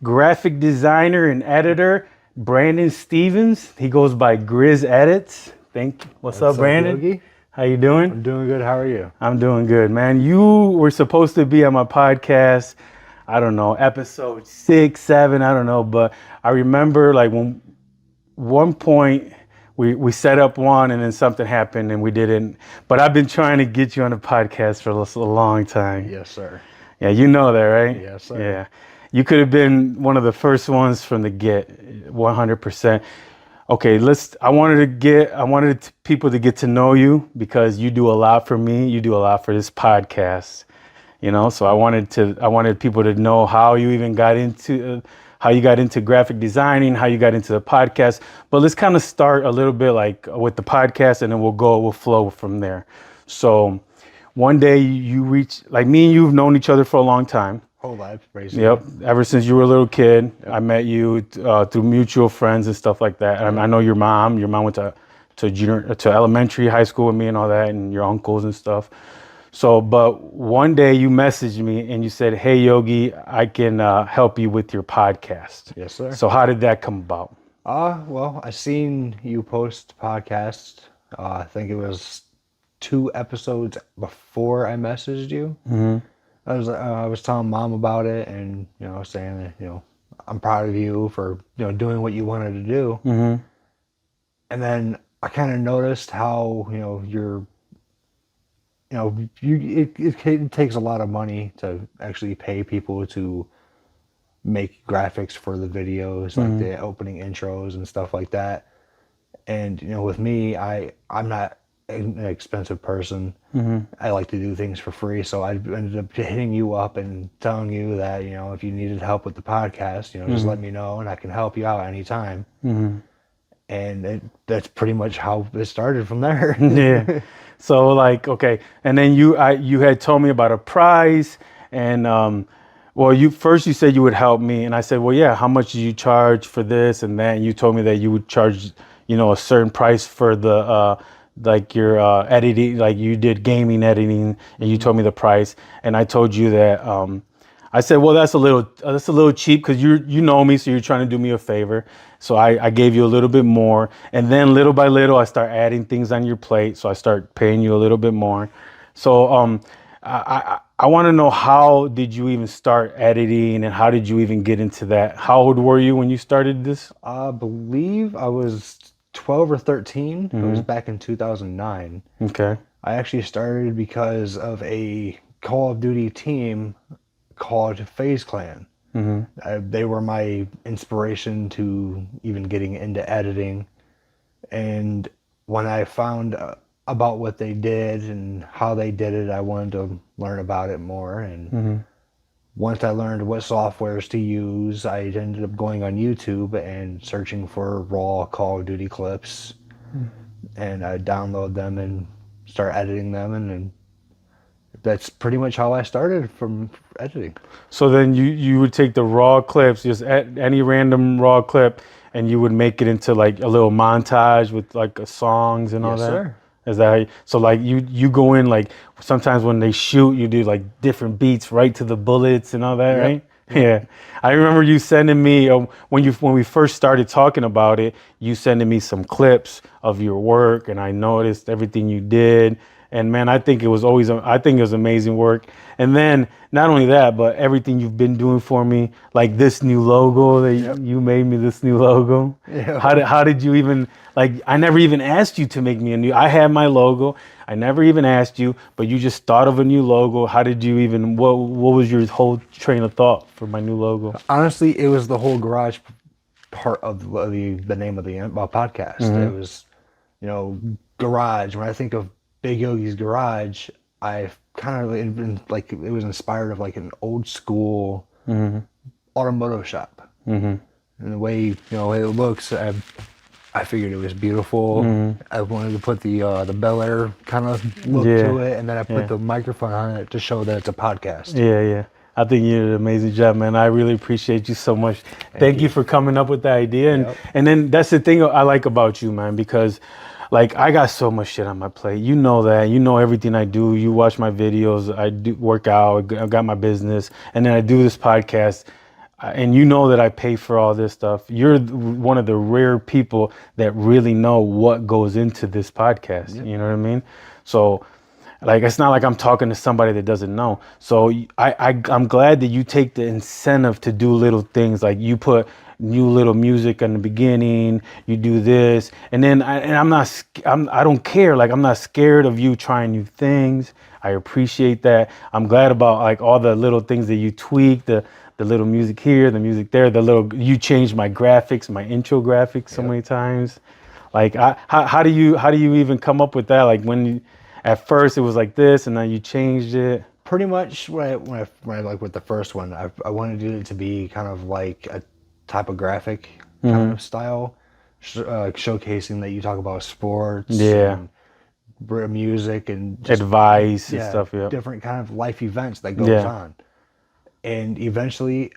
graphic designer and editor, Brandon Stevens. He goes by Grizzz Edits. What's up, Brandon? Yogi? How you doing? I'm doing good. How are you? I'm doing good, man. You were supposed to be on my podcast, I don't know, episode 6, 7, I don't know, but I remember like when one point we set up one and then something happened and we didn't. But I've been trying to get you on the podcast for a long time. Yes, sir. Yeah, you know that, right? Yes, sir. Yeah. You could have been one of the first ones from the get, 100%. Okay, I wanted people to get to know you because you do a lot for me. You do a lot for this podcast, so I wanted people to know how you even got into, how you got into graphic designing, how you got into the podcast. But let's kind of start a little bit like with the podcast and then we'll flow from there. So one day you reach, like me and you've known each other for a long time. Whole life, basically. Yep. Ever since you were a little kid, yep. I met you through mutual friends and stuff like that. And I know your mom went to elementary, high school with me and all that, and your uncles and stuff. So, but one day you messaged me and you said, "Hey, Yogi, I can help you with your podcast." Yes, sir. So how did that come about? Well, I seen you post podcast. I think it was 2 episodes before I messaged you. Mm-hmm. I was telling Mom about it and, saying that, I'm proud of you for, doing what you wanted to do. Mm-hmm. And then I kind of noticed how, it takes a lot of money to actually pay people to make graphics for the videos, like the opening intros and stuff like that. And, with me, I'm not an expensive person. I like to do things for free, so I ended up hitting you up and telling you that if you needed help with the podcast, just let me know and I can help you out anytime. And that's pretty much how it started from there. Yeah. So like, okay, and then you had told me about a prize, and well, you said you would help me, and I said, well, yeah, how much do you charge for this and that? And you told me that you would charge a certain price for the like your editing, like you did gaming editing, and you told me the price, and I told you that I said, well, that's a little cheap because you know me, so you're trying to do me a favor. So I gave you a little bit more, and then little by little I start adding things on your plate, so I start paying you a little bit more. So I want to know, how did you even start editing and how did you even get into that? How old were you when you started this? I believe I was 12 or 13. It was back in 2009. Okay. I actually started because of a Call of Duty team called FaZe Clan. They were my inspiration to even getting into editing. And when I found about what they did and how they did it, I wanted to learn about it more. And once I learned what softwares to use, I ended up going on YouTube and searching for raw Call of Duty clips. And I download them and start editing them, and that's pretty much how I started from editing. So then you would take the raw clips, just any random raw clip, and you would make it into like a little montage with like songs and all that? Yes, sir. Is that how so like you go in, like sometimes when they shoot, you do like different beats right to the bullets and all that, right? Yeah. I remember you sending me, when we first started talking about it, you sending me some clips of your work, and I noticed everything you did. And man, I think it was amazing work. And then not only that, but everything you've been doing for me, like this new logo that you made me, this new logo. Yeah. How did you even, like, I never even asked you to make me I had my logo. I never even asked you, but you just thought of a new logo. How did you even, what was your whole train of thought for my new logo? Honestly, it was the whole garage part of the name of the podcast. It was, garage. When I think of Big Yogi'Z Garage, I kind of like, it was inspired of like an old school automotive shop. And the way it looks, I figured it was beautiful. I wanted to put the Bel Air kind of look to it, and then I put the microphone on it to show that it's a podcast. Yeah. I think you did an amazing job, man. I really appreciate you so much. Thank you for coming up with the idea. And then that's the thing I like about you, man, because like I got so much shit on my plate. You know that. You know everything I do. You watch my videos. I do work out. I got my business. And then I do this podcast. and you know that I pay for all this stuff. You're one of the rare people that really know what goes into this podcast. Yep. You know what I mean? So, like, it's not like I'm talking to somebody that doesn't know. So I'm glad that you take the incentive to do little things, like you put new little music in the beginning, you do this, and then I don't care. Like, I'm not scared of you trying new things. I appreciate that. I'm glad about like all the little things that you tweak, the little music here, the music there, you changed my graphics, my intro graphics so many times. Like, how do you even come up with that? Like, at first it was like this, and then you changed it. Pretty much when I like with the first one, I wanted it to be kind of like a typographic kind of style, showcasing that you talk about sports, and music, and just, advice and stuff. Yeah, different kind of life events that goes on. And eventually,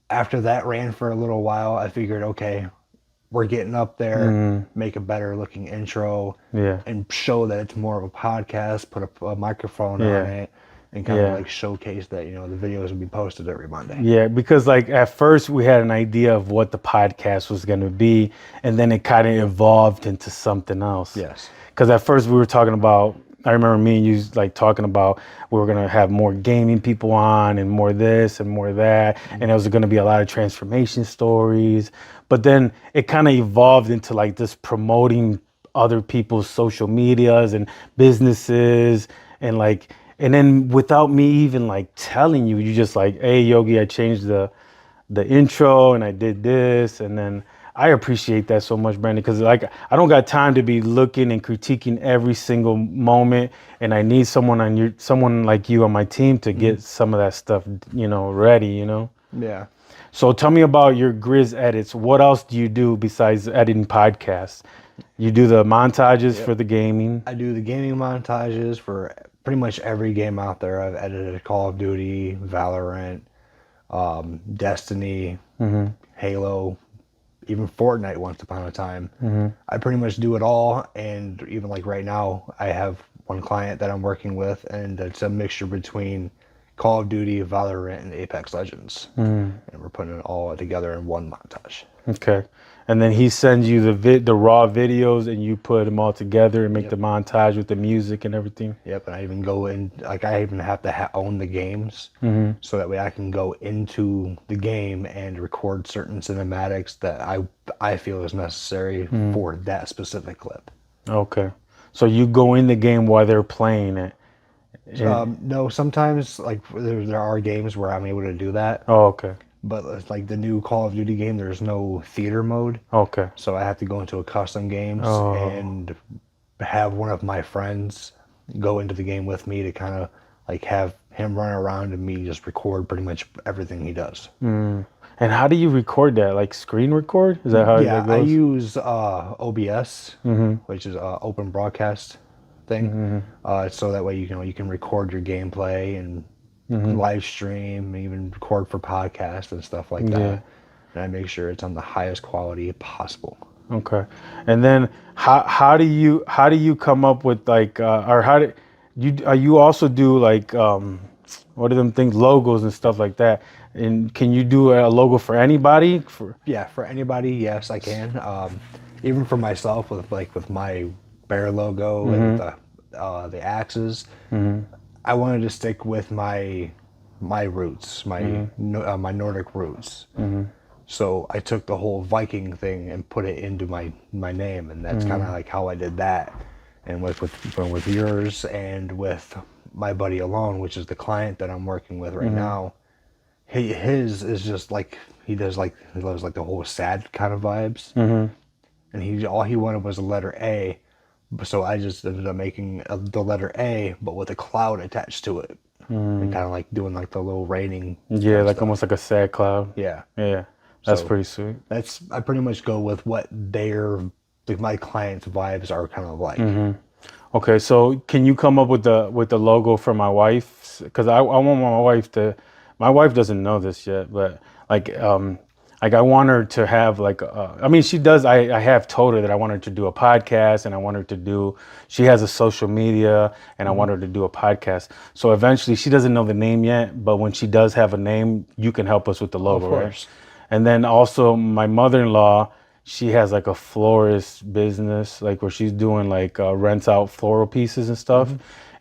after that ran for a little while, I figured, okay, we're getting up there, make a better looking intro, and show that it's more of a podcast, put a microphone on it, and kind of like showcase that, you know, the videos will be posted every Monday. Yeah, because like at first we had an idea of what the podcast was going to be, and then it kind of evolved into something else. Yes. Because at first we were talking about, I remember me and you like talking about we were going to have more gaming people on and more this and more that. And it was going to be a lot of transformation stories. But then it kind of evolved into like this promoting other people's social medias and businesses. And then without me even like telling you, you just like, hey, Yogi, I changed the intro and I did this. And then I appreciate that so much, Brandon, because like I don't got time to be looking and critiquing every single moment, and I need someone like you on my team to get some of that stuff, you know, ready, you know. Yeah. So tell me about your Grizzz edits. What else do you do besides editing podcasts? You do the montages for the gaming. I do the gaming montages for pretty much every game out there. I've edited Call of Duty, Valorant, Destiny, Halo, even Fortnite once upon a time. I pretty much do it all, and even like right now, I have one client that I'm working with, and it's a mixture between Call of Duty, Valorant, and Apex Legends. And we're putting it all together in one montage. Okay. And then he sends you the raw videos, and you put them all together and make the montage with the music and everything. Yep, and I even go in, like I even have to own the games, so that way I can go into the game and record certain cinematics that I feel is necessary for that specific clip. Okay. So you go in the game while they're playing it? No, sometimes like there are games where I'm able to do that. Oh, okay. But it's like the new Call of Duty game, there's no theater mode. Okay. So I have to go into a custom games and have one of my friends go into the game with me to kind of like have him run around and me just record pretty much everything he does. And how do you record that? Like screen record? Is that how it goes? I use OBS, which is open broadcast thing. So that way you can record your gameplay and live stream, even record for podcasts and stuff like that. And I make sure it's on the highest quality possible. Okay. And then how do you come up with like or how do you also do like what are them things, logos and stuff like that? And can you do a logo for anybody? For anybody, yes, I can. Even for myself with my bear logo and the axes. I wanted to stick with my roots, my Nordic roots. So I took the whole Viking thing and put it into my name, and that's kind of like how I did that. And with yours and with my buddy Alone, which is the client that I'm working with right now, his is just like he loves like the whole sad kind of vibes, and all he wanted was a letter A. So I just ended up making the letter A, but with a cloud attached to it, and kind of like doing like the little raining. Yeah, like stuff. Almost like a sad cloud. Yeah, yeah, that's pretty sweet. I pretty much go with what my clients' vibes are kind of like. Okay, so can you come up with the logo for my wife? Because I want my wife to. My wife doesn't know this yet, but like Like I want her to have like, I mean, she does. I have told her that I want her to do a podcast, and I want her to do. She has a social media, and I want her to do a podcast. So eventually, she doesn't know the name yet, but when she does have a name, you can help us with the logo, Of course. right? And then also my mother-in-law, she has like a florist business, like where she's doing like rents out floral pieces and stuff.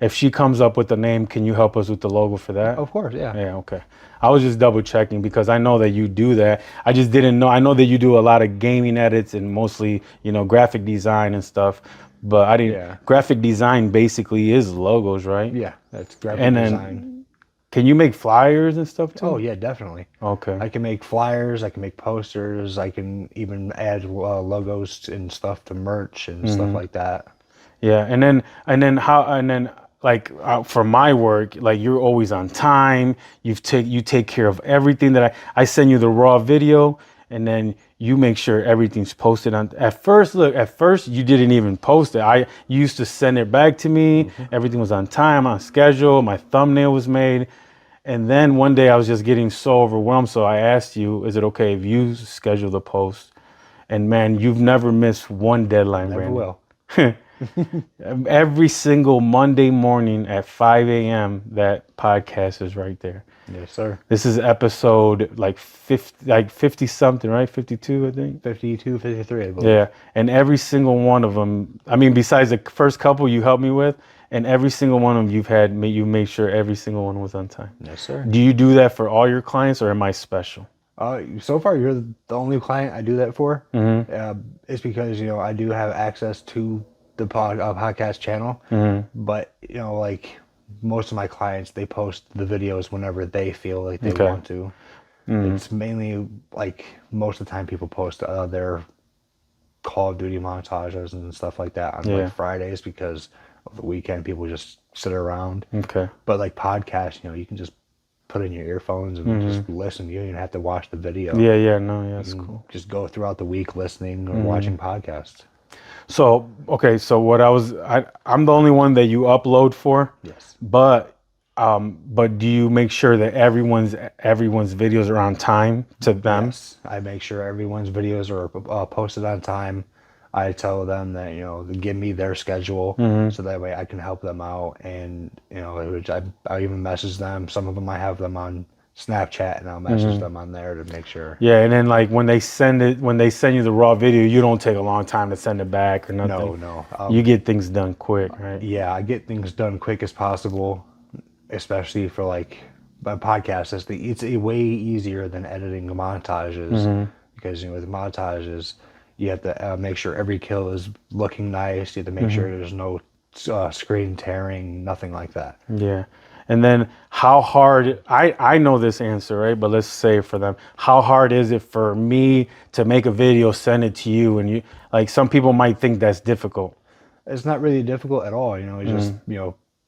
If she comes up with a name, can you help us with the logo for that? Of course, yeah. Yeah, okay. I was just double checking because I know that you do that. I just didn't know. I know that you do a lot of gaming edits and mostly, graphic design and stuff. But I didn't. Yeah. Graphic design basically is logos, right? Yeah, that's graphic And then, design. can you make flyers and stuff too? Oh yeah, definitely. Okay. I can make flyers. I can make posters. I can even add logos and stuff to merch and stuff like that. Yeah, and then like for my work, like you're always on time. You take care of everything that I send you the raw video, and then you make sure everything's posted on. At first you didn't even post it. You used to send it back to me. Everything was on time, on schedule. My thumbnail was made. And then one day I was just getting so overwhelmed, so I asked you, "Is it okay if you schedule the post?" And man, you've never missed one deadline, Never Brandon. will. Every single Monday morning at 5 a.m. that podcast is right there. Yes, sir. This is episode like 50 something, right? 52, I think. 52, 53, I believe. Yeah, and every single one of them. I mean, besides the first couple you helped me with, and every single one of them you made sure every single one was on time. Yes, sir. Do you do that for all your clients, or am I special? So far, you're the only client I do that for. It's because I do have access to the podcast channel, but like most of my clients, they post the videos whenever they feel like they want to. It's mainly like most of the time people post their Call of Duty montages and stuff like that on like Fridays because of the weekend people just sit around. Okay. But like podcasts, you can just put in your earphones and just listen. You don't even have to watch the video. Yeah, that's cool. Just go throughout the week listening or watching podcasts. So, okay, so I'm the only one that you upload for. Yes. But do you make sure that everyone's videos are on time to them? Yes. I make sure everyone's videos are posted on time. I tell them that, give me their schedule so that way I can help them out. And, I even message them. Some of them I have them on Snapchat and I'll message them on there to make sure. Yeah, and then like when they send you the raw video, you don't take a long time to send it back or nothing. No. You get things done quick, right? Yeah, I get things done quick as possible, especially for like my podcast. It's way easier than editing montages because with montages you have to make sure every kill is looking nice. You have to make sure there's no screen tearing, nothing like that. Yeah. And then how hard, I know this answer, right? But let's say for them, how hard is it for me to make a video, send it to you, and you, like some people might think that's difficult. It's not really difficult at all. It's just,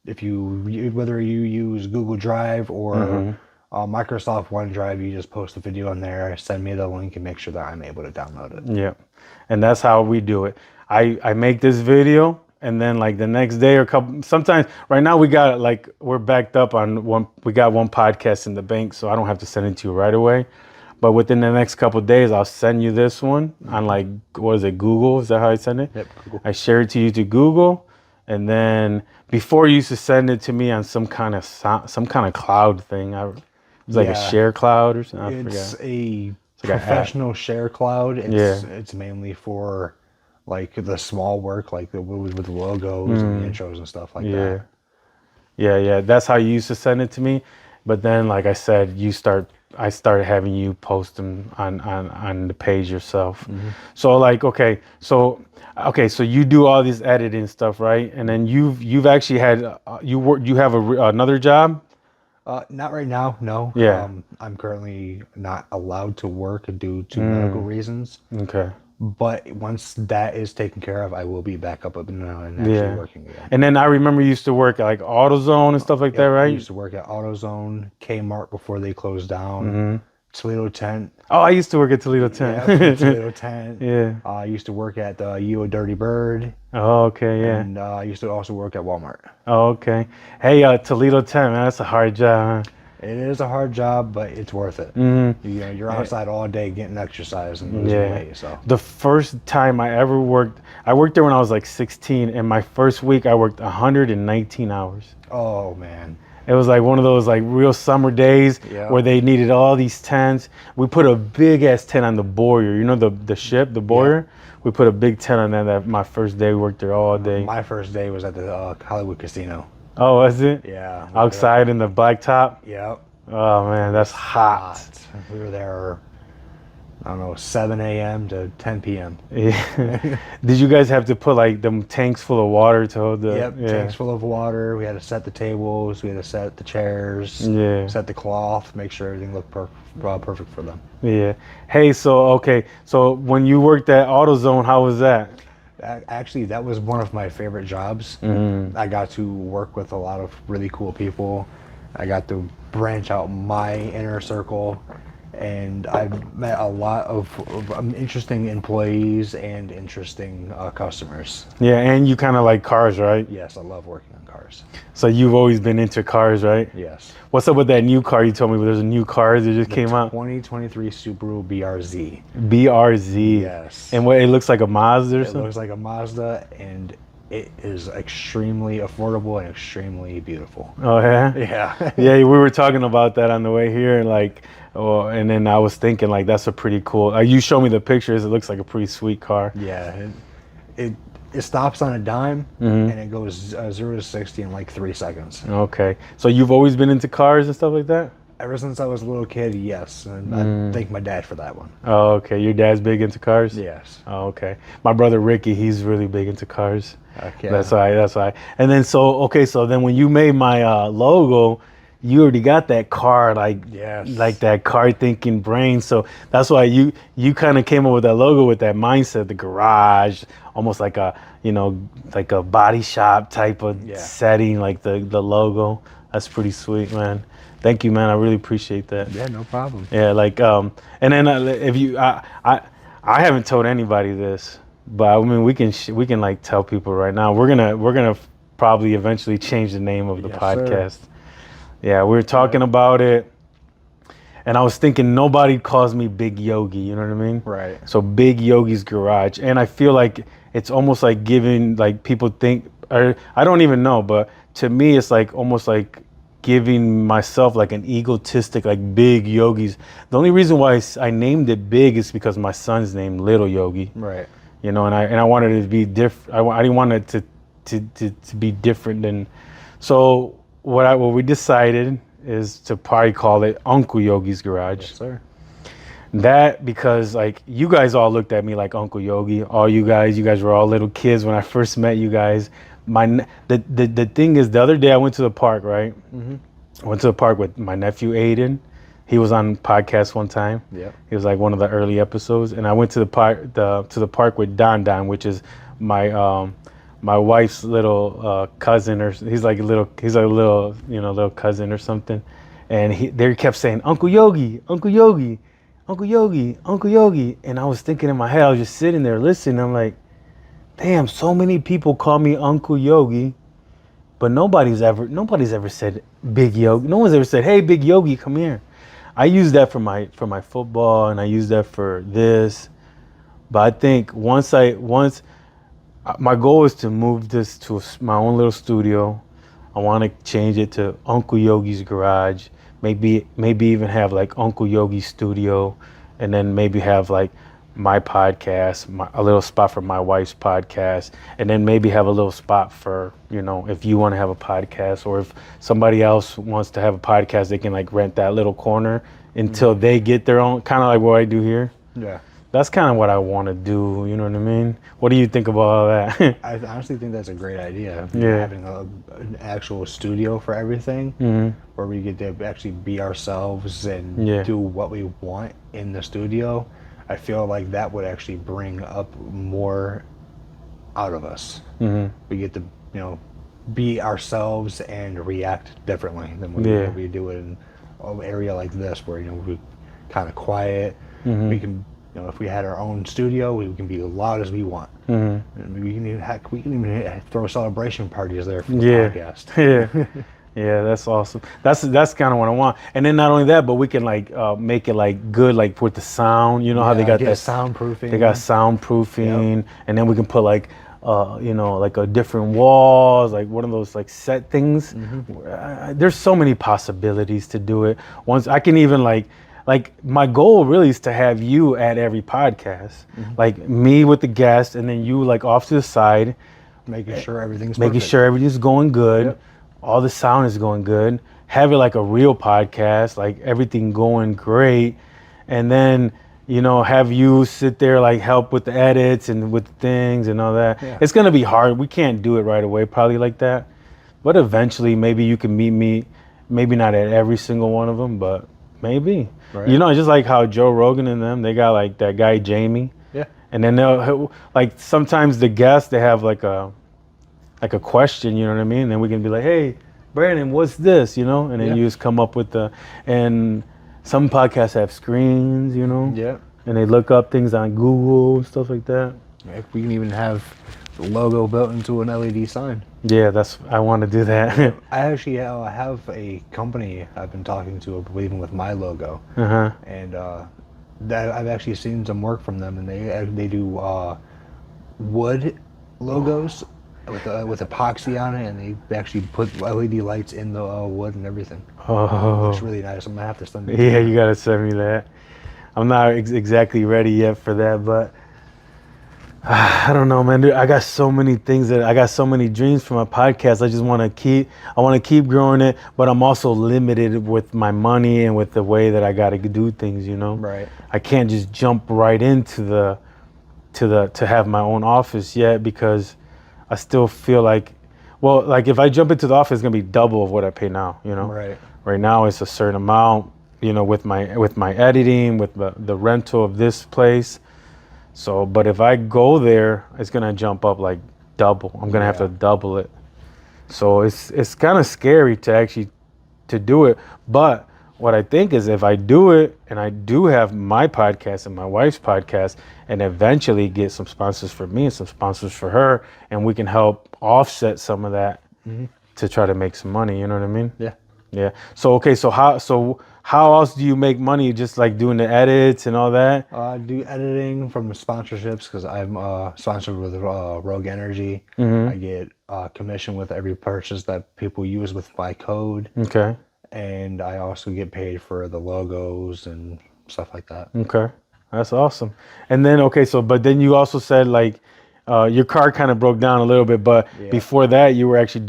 if whether you use Google Drive or Microsoft OneDrive, you just post the video on there, send me the link and make sure that I'm able to download it. Yeah. And that's how we do it. I make this video. And then like the next day or sometimes right now we're backed up on we got one podcast in the bank, so I don't have to send it to you right away. But within the next couple of days, I'll send you this one on like, what is it, Google? Is that how I send it? Yep, Google. I share it to you to Google. And then before you used to send it to me on some kind of cloud thing. It was like a share cloud or something. I forgot. It's a professional share cloud. It's mainly for like the small work, like with logos and the intros and stuff like that. Yeah. That's how you used to send it to me. But then, like I said, I started having you post them on the page yourself. So like, so you do all this editing stuff, right? And then you've actually had you have another job? Not right now, no. Yeah. I'm currently not allowed to work due to medical reasons. Okay. But once that is taken care of, I will be back up and actually working again. And then I remember you used to work at like AutoZone and stuff like that, right? I used to work at AutoZone, Kmart before they closed down, Toledo Tent. Oh, I used to work at Toledo Tent. Yeah, Toledo Tent. Yeah. I used to work at You a Dirty Bird. Oh, okay, yeah. And I used to also work at Walmart. Oh, okay. Hey, Toledo Tent, man, that's a hard job, huh? It is a hard job, but it's worth it. Mm-hmm. You know, you're outside all day getting exercise and losing weight. So the first time I ever worked, I worked there when I was like 16, and my first week I worked 119 hours. oh man, It was like one of those like real summer days Yeah. where they needed all these tents. We put a big ass tent on the Boyer. You know the ship, the Boyer? We put a big tent on that my first day. We worked there all day. my first day was at the Hollywood Casino. Oh, was it? Yeah, Outside in the blacktop? Yep. Oh man, that's hot. We were there, I don't know, 7 a.m. to 10 p.m. Yeah. Did you guys have to put like them tanks full of water to hold the? Yep, tanks full of water. We had to set the tables. We had to set the chairs. Yeah. Set the cloth. Make sure everything looked perfect for them. Yeah. Hey, so okay, so when you worked at AutoZone, how was that? Actually, that was one of my favorite jobs. I got to work with a lot of really cool people. I got to branch out my inner circle, and I met a lot of interesting employees and interesting customers. Yeah, and you kind of like cars, right? Yes, I love working on cars. So you've always been into cars, right? Yes. What's up with that new car you told me? There's a new car that just came out. 2023 Subaru BRZ. BRZ. Yes. And what, it looks like a Mazda or It something? looks like a Mazda, and it is extremely affordable and extremely beautiful. Oh, yeah? Yeah. Yeah, we were talking about that on the way here, and like, oh, and then I was thinking like that's a pretty cool. You showed me the pictures. It looks like a pretty sweet car. Yeah. It stops on a dime, and it goes 0 to 60 in like 3 seconds. Okay, so you've always been into cars and stuff like that? Ever since I was a little kid, yes. And I thank my dad for that one. Oh, okay. Your dad's big into cars? Yes. Oh, okay. My brother Ricky, he's really big into cars. Okay. That's why. And then so then when you made my logo, you already got that car, like Yes. like that car thinking brain. So that's why you kind of came up with that logo with that mindset, the garage, almost like a like a body shop type of setting, like the logo. That's pretty sweet, man. Thank you, man. I really appreciate that. Yeah, no problem. Yeah, like and then if you I haven't told anybody this, but I mean we can like tell people right now. We're gonna probably eventually change the name of the Yes, podcast. sir. Yeah, we were talking about it, and I was thinking nobody calls me Big Yogi. You know what I mean? Right. So Big Yogi'Z Garage, and I feel like it's almost like giving like people think, or I don't even know, but to me it's like almost like giving myself like an egotistic like Big Yogi'Z. The only reason why I named it Big is because my son's named Little Yogi. Right. You know, and I wanted it to be different. I didn't want it to be different than. So what we decided is to probably call it Uncle Yogi's Garage. Yes, sir. That because like you guys all looked at me like Uncle Yogi. All you guys were all little kids when I first met you guys. The thing is, the other day I went to the park, right? I went to the park with my nephew Aiden. He was on podcast one time. Yeah. He was like one of the early episodes, and I went to the park with Don, which is my my wife's little cousin, or he's like a little little cousin or something. And they kept saying Uncle Yogi, Uncle Yogi, Uncle Yogi, Uncle Yogi, and I was thinking in my head, I was just sitting there listening. I'm like, damn, so many people call me Uncle Yogi, but nobody's ever said Big Yogi. No one's ever said, hey, Big Yogi, come here. I use that for my football, and I use that for this. But I think once my goal is to move this to my own little studio. I want to change it to Uncle Yogi's Garage. Maybe even have like Uncle Yogi's Studio, and then maybe have like my podcast, a little spot for my wife's podcast, and then maybe have a little spot for, if you want to have a podcast, or if somebody else wants to have a podcast, they can like rent that little corner until they get their own, kind of like what I do here. Yeah. That's kind of what I want to do, you know what I mean? What do you think about all that? I honestly think that's a great idea. Yeah. Having an actual studio for everything, where we get to actually be ourselves and do what we want in the studio. I feel like that would actually bring up more out of us. We get to, be ourselves and react differently than we do in an area like this, where we're kind of quiet. We can. If we had our own studio, we can be as loud as we want. And we can even throw celebration parties there for the podcast. Yeah. Yeah, that's awesome. That's kind of what I want. And then not only that, but we can like make it like good, like with the sound. You know how they got that soundproofing. They got soundproofing, and then we can put like like a different walls, like one of those like set things. There's so many possibilities to do it. Once I can even like my goal really is to have you at every podcast, like me with the guest, and then you like off to the side, making sure everything's going good. All the sound is going good. Have it like a real podcast, like everything going great. And then, have you sit there, like help with the edits and with things and all that. Yeah. It's going to be hard. We can't do it right away, probably like that. But eventually, maybe you can meet me, maybe not at every single one of them, but maybe. Right. Just like how Joe Rogan and them, they got like that guy, Jamie. Yeah. And then they'll, like sometimes the guests, they have like a question, you know what I mean? And then we can be like, hey, Brandon, what's this, and then you just come up with and some podcasts have screens, Yeah. And they look up things on Google and stuff like that. We can even have the logo built into an LED sign. Yeah, I want to do that. I actually have a company I've been talking to, even with my logo. And that I've actually seen some work from them, and they do wood logos. With epoxy on it, and they actually put LED lights in the wood and everything. Oh, it's really nice. I'm gonna have to send it. Yeah, you gotta send me that. I'm not exactly ready yet for that, but I don't know, man. Dude, I got so many things I got so many dreams for my podcast. I just want to keep growing it, but I'm also limited with my money and with the way that I got to do things. Right. I can't just jump right into to have my own office yet, because I still feel like if I jump into the office, it's gonna be double of what I pay now. Right. Right now it's a certain amount. With my editing, with the rental of this place. So, but if I go there, it's gonna jump up like double. I'm gonna have to double it. So it's kind of scary to actually to do it. But what I think is, if I do it and I do have my podcast and my wife's podcast, and eventually get some sponsors for me and some sponsors for her, and we can help offset some of that to try to make some money. You know what I mean? Yeah. Yeah. So okay. So how else do you make money? Just like doing the edits and all that? I do editing from the sponsorships, because I'm sponsored with Rogue Energy. I get commission with every purchase that people use with my code. Okay. And I also get paid for the logos and stuff like that. Okay. That's awesome. And then, but then you also said like your car kind of broke down a little bit, but before that you were actually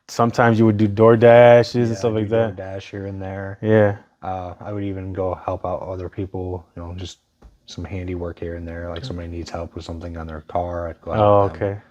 sometimes you would do DoorDashes and stuff like that. DoorDash here and there. Yeah. I would even go help out other people, just some handiwork here and there. Like somebody needs help with something on their car, I'd go help them. Okay.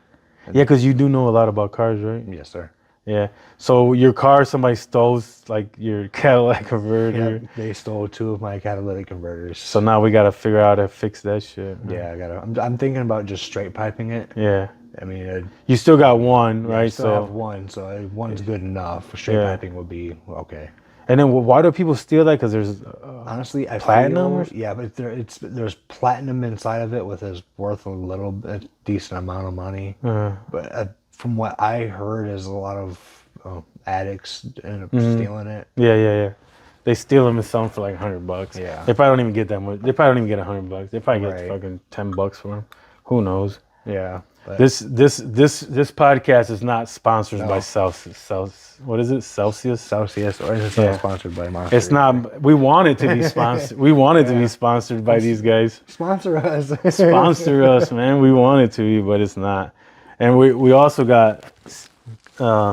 Yeah, because you do know a lot about cars, right? Yes, sir. Yeah. So your car, somebody stole like your catalytic converter. Yeah, they stole 2 of my catalytic converters. So now we got to figure out how to fix that shit. Yeah, I'm thinking about just straight piping it. Yeah. I mean, you still got one, right? I still have one, so one's good enough. Straight piping would be okay. And then why do people steal that? Because there's honestly, I platinum. But there's platinum inside of it, is worth a decent amount of money. But from what I heard, is a lot of addicts end up stealing it. Yeah. They steal them and sell them for like $100. Yeah. They probably don't even get that much. They probably don't even get $100. They probably get fucking $10 for them. Who knows? Yeah. This podcast is not sponsored by Celsius. What is it? Celsius, or it's not sponsored by Monster. It's not. We want it to be sponsored. We want it to be sponsored by these guys. Sponsor us. Sponsor us, man. We want it to be, but it's not. And we also got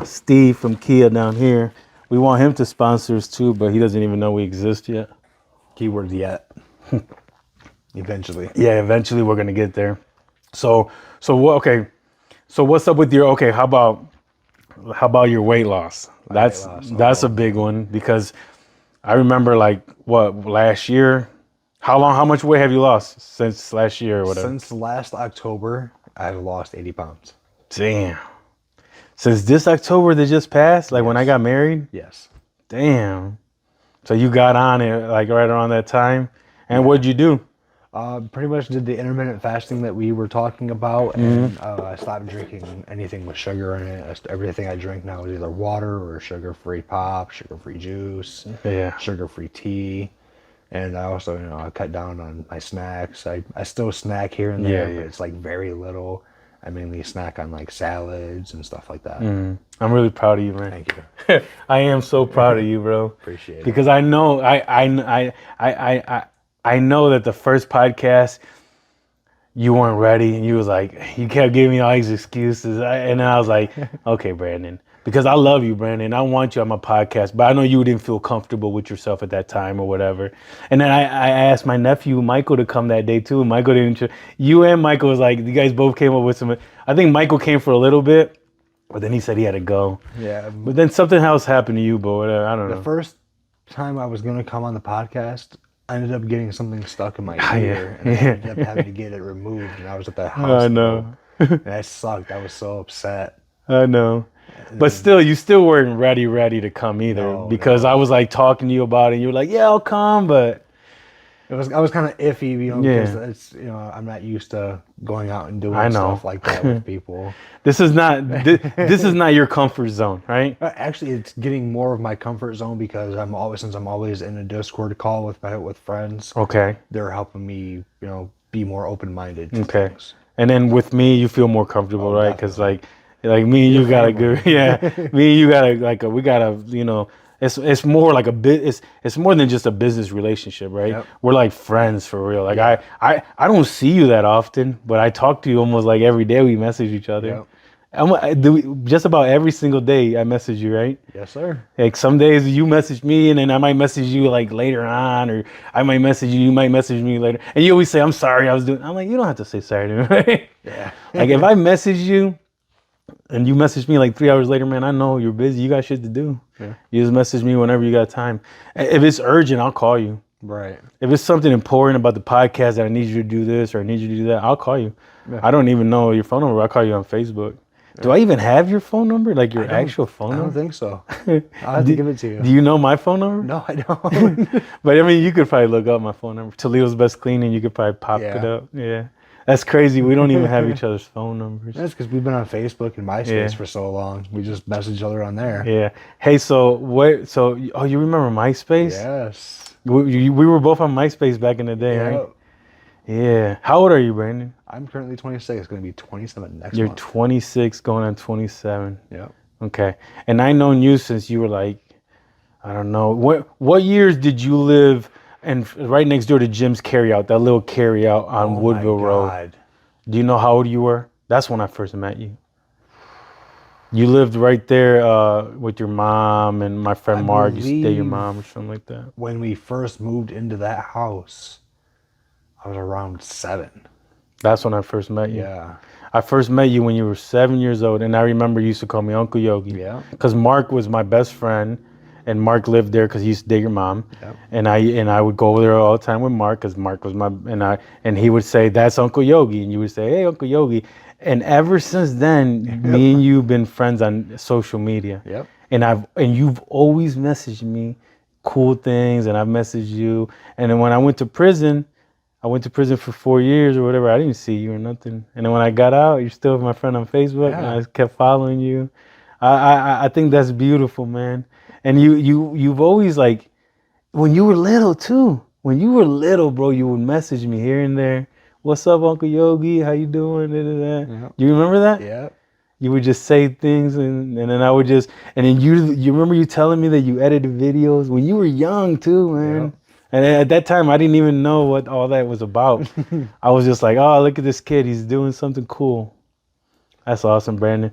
Steve from Kia down here. We want him to sponsor us too, but he doesn't even know we exist yet. Keyword yet. Eventually. Yeah, eventually we're gonna get there. So what? Okay. So what's up with your? Okay, how about your weight loss? That's a big one, because I remember last year. How much weight have you lost since last year or whatever? Since last October, I've lost 80 pounds. Damn. Since this October that just passed, when I got married? Yes. Damn. So you got on it right around that time. And what'd you do? Pretty much did the intermittent fasting that we were talking about, and I stopped drinking anything with sugar in it. Everything I drink now is either water or sugar-free pop, sugar-free juice, Yeah. sugar-free tea. And I also, I cut down on my snacks. I still snack here and there, but it's like very little. I mainly snack on like salads and stuff like that. I'm really proud of you, man. Thank you. I am so proud of you, bro. Appreciate it. Because I know I know that the first podcast you weren't ready, and you was like, you kept giving me all these excuses, and then I was like, okay, Brandon, because I love you, Brandon. I want you on my podcast, but I know you didn't feel comfortable with yourself at that time or whatever. And then I asked my nephew Michael to come that day too. Michael didn't. You and Michael was like, you guys both came up with some. I think Michael came for a little bit, but then he said he had to go. Yeah. But then something else happened to you, but whatever, I don't know. The first time I was going to come on the podcast, I ended up getting something stuck in my ear, and I ended up having to get it removed, and I was at the hospital. I know. And that sucked. I was so upset. I know. But still, you still weren't ready to come either, because I was like talking to you about it, and you were like, yeah, I'll come, but I was kind of iffy, because it's, I'm not used to going out and doing stuff like that with people. This is not this is not your comfort zone, right? Actually, it's getting more of my comfort zone, because since I'm always in a Discord call with friends. Okay. They're helping me, be more open-minded. Okay. Things. And then with me, you feel more comfortable, right? Because like me and you got a good, me and you got a we got a, it's more like a bit. It's more than just a business relationship, right? Yep. We're like friends for real. Like I don't see you that often, but I talk to you almost like every day. We message each other. Yep. Just about every single day I message you, right? Yes, sir. Like some days you message me, and then I might message you like later on, or I might message you. You might message me later, and you always say, "I'm sorry, I was doing." I'm like, you don't have to say sorry to me, right? Yeah. Like if I message you, and you message me like 3 hours later, man, I know you're busy. You got shit to do. Yeah. You just message me whenever you got time. If it's urgent, I'll call you. Right. If it's something important about the podcast that I need you to do this or I need you to do that, I'll call you. Yeah. I don't even know your phone number. I'll call you on Facebook. Do I even have your phone number? Like your actual phone number? I don't think so. I'll have to give it to you. Do you know my phone number? No, I don't. But I mean, you could probably look up my phone number. Toledo's Best Cleaning, you could probably pop it up. Yeah. That's crazy. We don't even have each other's phone numbers. That's because we've been on Facebook and MySpace for so long. We just message each other on there. Yeah. Hey, you remember MySpace? Yes. We were both on MySpace back in the day, right? Yeah. How old are you, Brandon? I'm currently 26. It's going to be 27 next month. You're 26 going on 27. Yeah. Okay. And I've known you since you were like, I don't know. What years did you live and right next door to Jim's Carryout, that little carryout on Woodville Road? Do you know how old you were? That's when I first met you. You lived right there with your mom and my friend Mark. You stayed with your mom or something like that. When we first moved into that house, I was around 7. That's when I first met you. Yeah. I first met you when you were 7 years old, and I remember you used to call me Uncle Yogi. Yeah. Because Mark was my best friend, and Mark lived there because he used to date your mom. Yep. And I would go over there all the time with Mark because Mark was and he would say, "That's Uncle Yogi," and you would say, "Hey, Uncle Yogi." And ever since then, me and you've been friends on social media. Yep. And you've always messaged me cool things, and I've messaged you. And then when I went to prison for 4 years or whatever. I didn't see you or nothing. And then when I got out, you're still my friend on Facebook, and I kept following you. I think that's beautiful, man. And you've always, like, when you were little too. When you were little, bro, you would message me here and there. "What's up, Uncle Yogi? How you doing?" Yep. You remember that? Yeah. You would just say things, and then I would just, and then you remember you telling me that you edited videos when you were young too, man. Yep. And at that time, I didn't even know what all that was about. I was just like, oh, look at this kid. He's doing something cool. That's awesome, Brandon.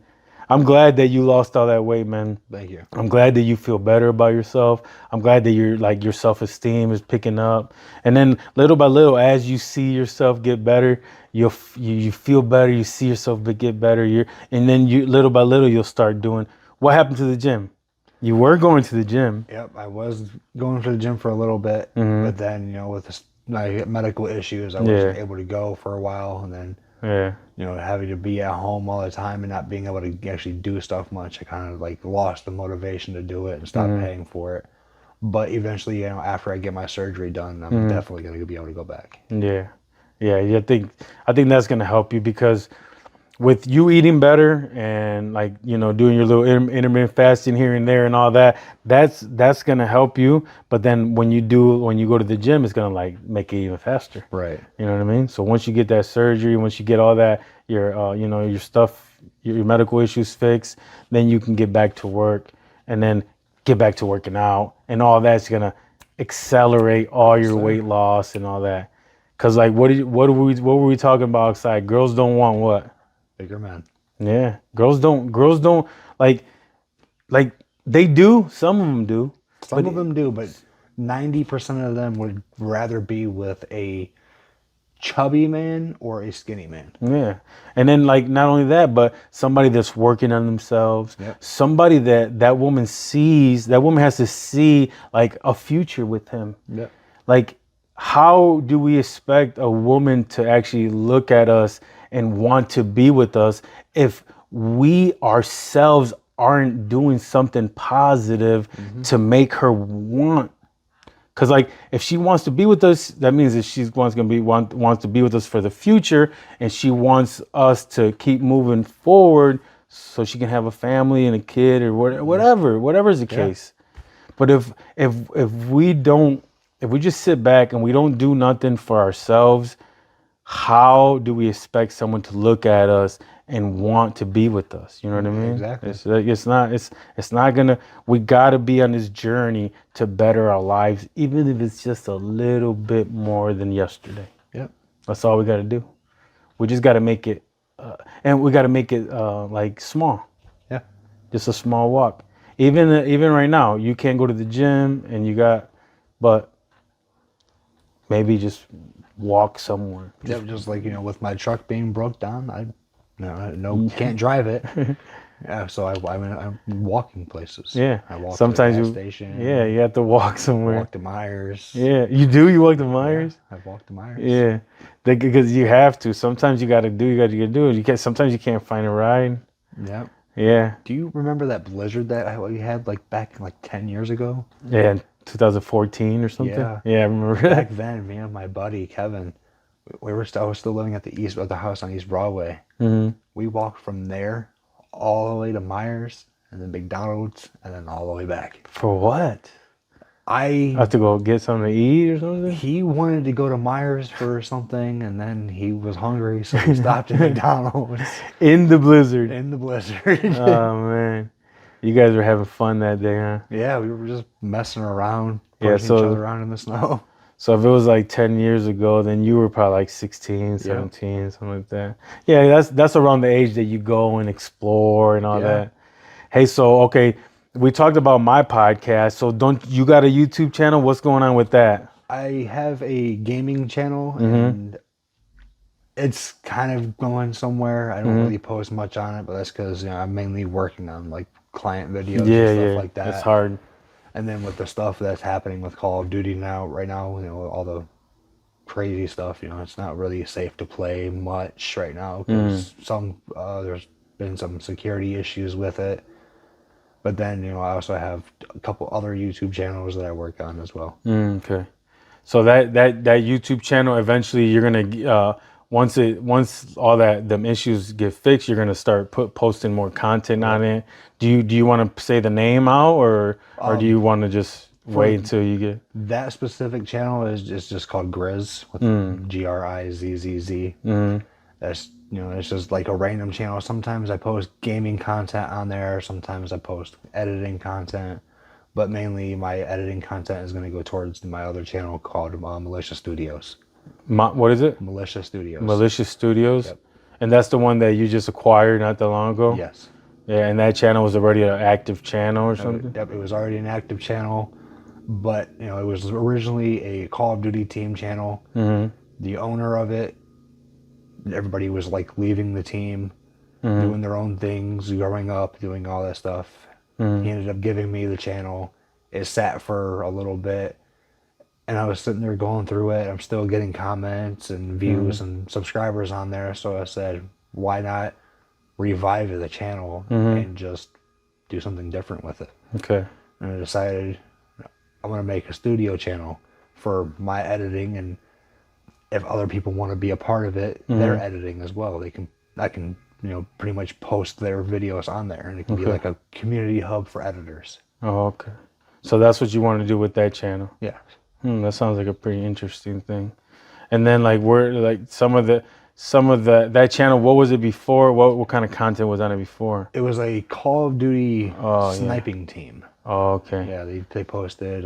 I'm glad that you lost all that weight, man. Thank you. I'm glad that you feel better about yourself. I'm glad that your self-esteem is picking up. And then little by little, as you see yourself get better, you feel better. You see yourself get better. And then little by little, you'll start doing. What happened to the gym? You were going to the gym. Yep, I was going to the gym for a little bit, but then with my medical issues, I wasn't able to go for a while, and then having to be at home all the time and not being able to actually do stuff much, I kind of like lost the motivation to do it and stopped paying for it. But eventually, after I get my surgery done, I'm definitely going to be able to go back. Yeah. Yeah, I think that's gonna help you because with you eating better and like doing your little intermittent fasting here and there and all that, that's gonna help you. But then when you go to the gym, it's gonna like make it even faster. Right. You know what I mean? So once you get that surgery, once you get all that your stuff, your medical issues fixed, then you can get back to work and then get back to working out, and all that's gonna accelerate all your weight loss and all that. Cause like what were we talking about outside? Girls don't want what? Bigger men. Yeah, girls don't like like they do. Some of them do. Some of them do, but 90% of them would rather be with a chubby man or a skinny man. Yeah, and then like not only that, but somebody that's working on themselves. Yep. Somebody that woman sees. That woman has to see like a future with him. Yep. Like, how do we expect a woman to actually look at us and want to be with us if we ourselves aren't doing something positive to make her want? Because like if she wants to be with us, that means that she wants to be with us for the future, and she wants us to keep moving forward so she can have a family and a kid or whatever's the case. But if we just sit back and we don't do nothing for ourselves, how do we expect someone to look at us and want to be with us? You know what I mean? Exactly. It's not gonna. We gotta be on this journey to better our lives, even if it's just a little bit more than yesterday. Yep. That's all we gotta do. We just gotta make it, and we gotta make it like small. Yeah. Just a small walk. Even right now, you can't go to the gym, and but maybe just walk somewhere. Just like, with my truck being broke down, can't drive it. Yeah, so I'm walking places. Yeah. I walk Sometimes to the gas station. Yeah, you have to walk somewhere. Walk to Myers. Yeah, you do. You walk to Myers. Yeah, I walk to Myers. Yeah, because you have to. Sometimes you got to do it. You can't. Sometimes you can't find a ride. Yep. Yeah. Do you remember that blizzard that we had like back like 10 years ago? Yeah, 2014 or something. Yeah. Yeah, I remember Back that. then, me and my buddy Kevin, I was still living at the house on East Broadway. Mm-hmm. We walked from there all the way to Myers and then McDonald's and then all the way back. For what? I have to go get something to eat or something. He wanted to go to Myers for something, and then he was hungry, so he stopped at McDonald's. In the blizzard. In the blizzard. Oh man, you guys were having fun that day, huh? Yeah, we were just messing around, pushing each other around in the snow. So if it was like 10 years ago, then you were probably like 16, 17, something like that. Yeah, that's around the age that you go and explore and all that. Hey, so okay, we talked about my podcast. So don't you got a YouTube channel? What's going on with that? I have a gaming channel, and it's kind of going somewhere. I don't really post much on it, but that's because I'm mainly working on like client videos and stuff like that. It's hard. And then with the stuff that's happening with Call of Duty right now, all the crazy stuff, it's not really safe to play much right now because there's been some security issues with it. But then, I also have a couple other YouTube channels that I work on as well. Okay. So that YouTube channel, eventually you're gonna once all them issues get fixed, you're gonna start posting more content on it. Do you want to say the name out, or do you want to just wait until you get that specific channel? Is just called Grizzz with Grizzz. That's it's just like a random channel. Sometimes I post gaming content on there. Sometimes I post editing content, but mainly my editing content is going to go towards my other channel called Militia Studios. What is it? Militia Studios. Militia Studios. Yep. And that's the one that you just acquired not that long ago? Yes. Yeah, and that channel was already an active channel or something? Yep, it was already an active channel, but it was originally a Call of Duty team channel. The owner of it, everybody was like leaving the team, doing their own things, growing up, doing all that stuff. He ended up giving me the channel. It sat for a little bit, and I was sitting there going through it. I'm still getting comments and views and subscribers on there, so I said, why not revive the channel and just do something different with it. Okay. And I decided I'm going to make a studio channel for my editing, and if other people want to be a part of it, their editing as well, I can pretty much post their videos on there, and it can be like a community hub for editors. Oh, okay. So that's what you want to do with that channel. Yeah. That sounds like a pretty interesting thing. And then like where like some of the that channel, what was it before? What kind of content was on it before? It was a Call of Duty sniping team. Oh, okay. Yeah, they posted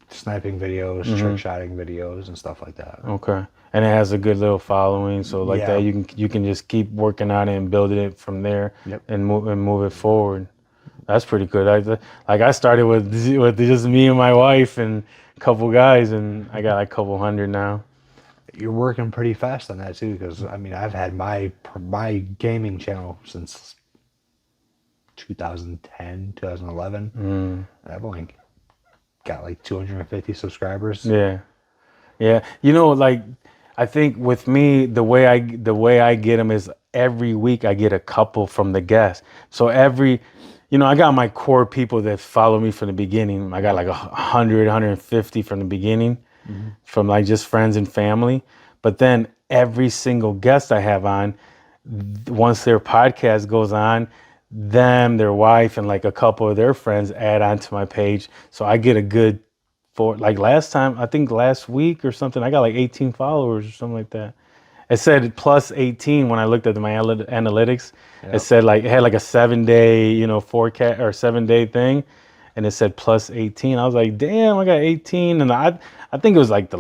sniping videos, trick shotting videos, and stuff like that. Okay. And it has a good little following, so like that you can just keep working on it and building it from there. Yep. And move it forward. That's pretty good. I started with just me and my wife and a couple guys, and I got like a couple hundred now. You're working pretty fast on that too, because I mean I've had my gaming channel since 2010, 2011. And I've only got like 250 subscribers. Yeah. Like I think with me, the way I get them is every week I get a couple from the guests. So I got my core people that follow me from the beginning. I got like 100, 150 from the beginning, from like just friends and family. But then every single guest I have on, once their podcast goes on, them, their wife, and like a couple of their friends add on to my page. So I get a good, like I think last week or something, I got like 18 followers or something like that. It said plus 18 when I looked at my analytics. Yep. It said like it had like a 7-day, forecast or 7-day thing, and it said plus 18. I was like, damn, I got 18, and I think it was like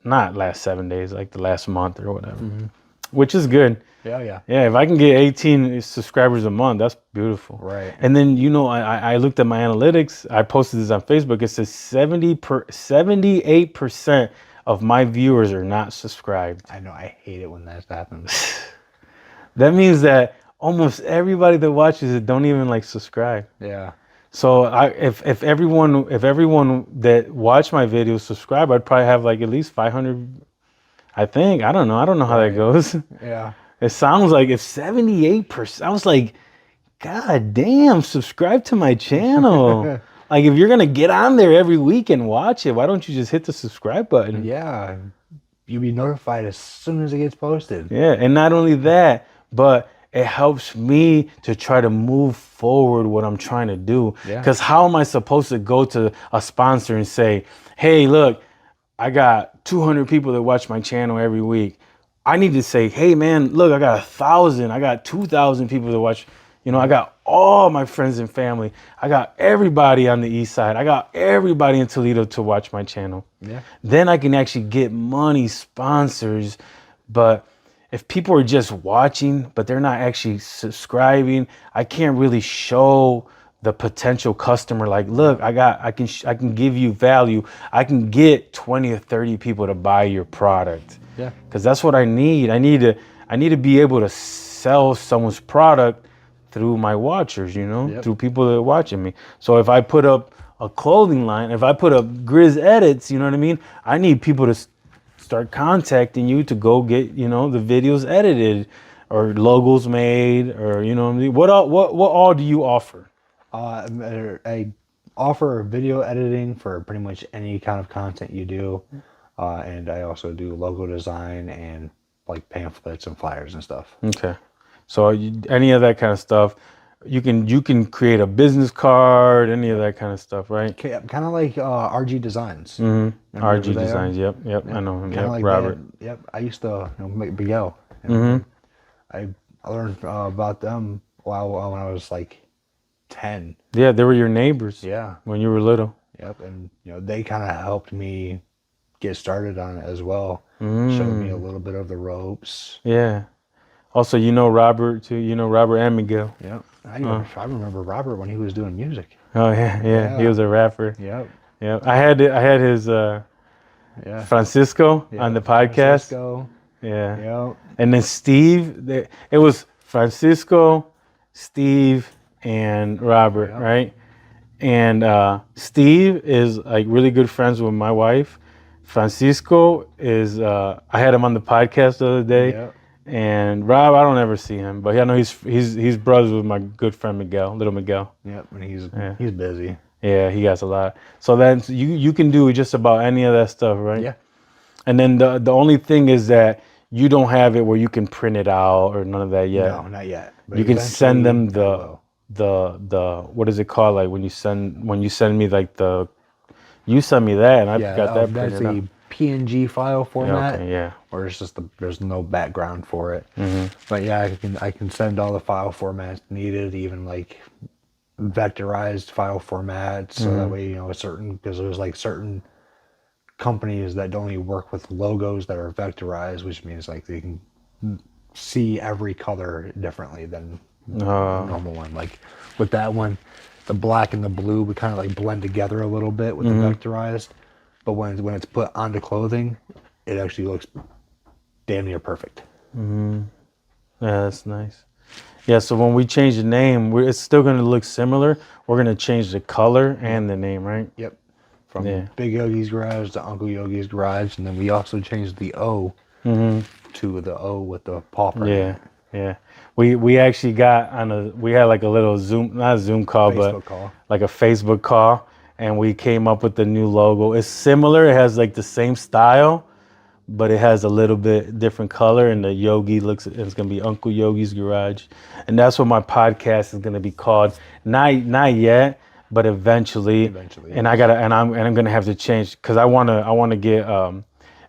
not last 7 days, like the last month or whatever, which is good. Yeah. If I can get 18 subscribers a month, that's beautiful. Right. And then I looked at my analytics. I posted this on Facebook. It says 78% of my viewers are not subscribed. I know. I hate it when that happens. That means that almost everybody that watches it don't even like subscribe. Yeah. So if everyone that watched my videos subscribe, I'd probably have like at least 500. I think. I don't know how that goes. Yeah. It sounds like if 78%, I was like, God damn, subscribe to my channel. Like if you're going to get on there every week and watch it, why don't you just hit the subscribe button? Yeah. You'll be notified as soon as it gets posted. Yeah. And not only that, but it helps me to try to move forward what I'm trying to do. Because how am I supposed to go to a sponsor and say, hey, look, I got 200 people that watch my channel every week. I need to say, hey man, look, I got 1,000, I got 2,000 people that watch. I got all my friends and family. I got everybody on the east side. I got everybody in Toledo to watch my channel. Yeah. Then I can actually get money, sponsors. But if people are just watching, but they're not actually subscribing, I can't really show the potential customer, like, look, I can give you value. I can get 20 or 30 people to buy your product. Yeah. Because that's what I need. I need to be able to sell someone's product through my watchers, through people that are watching me. So if I put up a clothing line, if I put up Grizzz edits, you know what I mean? I need people to start contacting you to go get, the videos edited or logos made, or, what all do you offer? I offer video editing for pretty much any kind of content you do. And I also do logo design and like pamphlets and flyers and stuff. Okay. So any of that kind of stuff, you can create a business card, any of that kind of stuff, right? Kind of like RG Designs. RG Designs, yep. I know him. Yep, like Robert. That. Yep. I used to make Big Yo. I learned about them when I was like 10. Yeah, they were your neighbors. Yeah. When you were little. Yep. And they kind of helped me get started on it as well. Showed me a little bit of the ropes. Yeah. Also, Robert too. Robert and Miguel. Yep. I remember Robert when he was doing music. Oh yeah. He was a rapper. Yep. Yeah. I had his Francisco on the podcast. Francisco. Yeah. Yep. And then Steve. It was Francisco, Steve, and Robert, right? And Steve is like really good friends with my wife. Francisco is I had him on the podcast the other day. Yep. And Rob, I don't ever see him, but I know he's brothers with my good friend Miguel, little Miguel. Yep, and he's busy. Yeah, he has a lot. So then you can do just about any of that stuff, right? Yeah. And then the only thing is that you don't have it where you can print it out or none of that yet. No, not yet. But You can send them eventually I will. the what is it called? Like when you send me like you send me that and I've got that that's printed out. a PNG file format. Okay, yeah. Where it's just there's no background for it. Mm-hmm. But yeah, I can send all the file formats needed, even like vectorized file formats, so that way because there's like certain companies that only work with logos that are vectorized, which means like they can see every color differently than a normal one. Like with that one, the black and the blue would kind of like blend together a little bit with the vectorized, but when it's put onto clothing, it actually looks damn near perfect. Yeah, that's nice. Yeah, so when we change the name, it's still going to look similar. We're going to change the color and the name, right? Yep. From Big Yogi'Z Garage to Uncle Yogi's Garage, and then we also changed the O to the O with the paw print. Yeah, yeah. We actually we had like a little not a Zoom call, Facebook call. Like a Facebook call, and we came up with the new logo. It's similar. It has like the same style, but it has a little bit different color, and the Yogi it's gonna be Uncle Yogi's Garage, and that's what my podcast is gonna be called. Not yet, but eventually. And I'm gonna have to change because I wanna get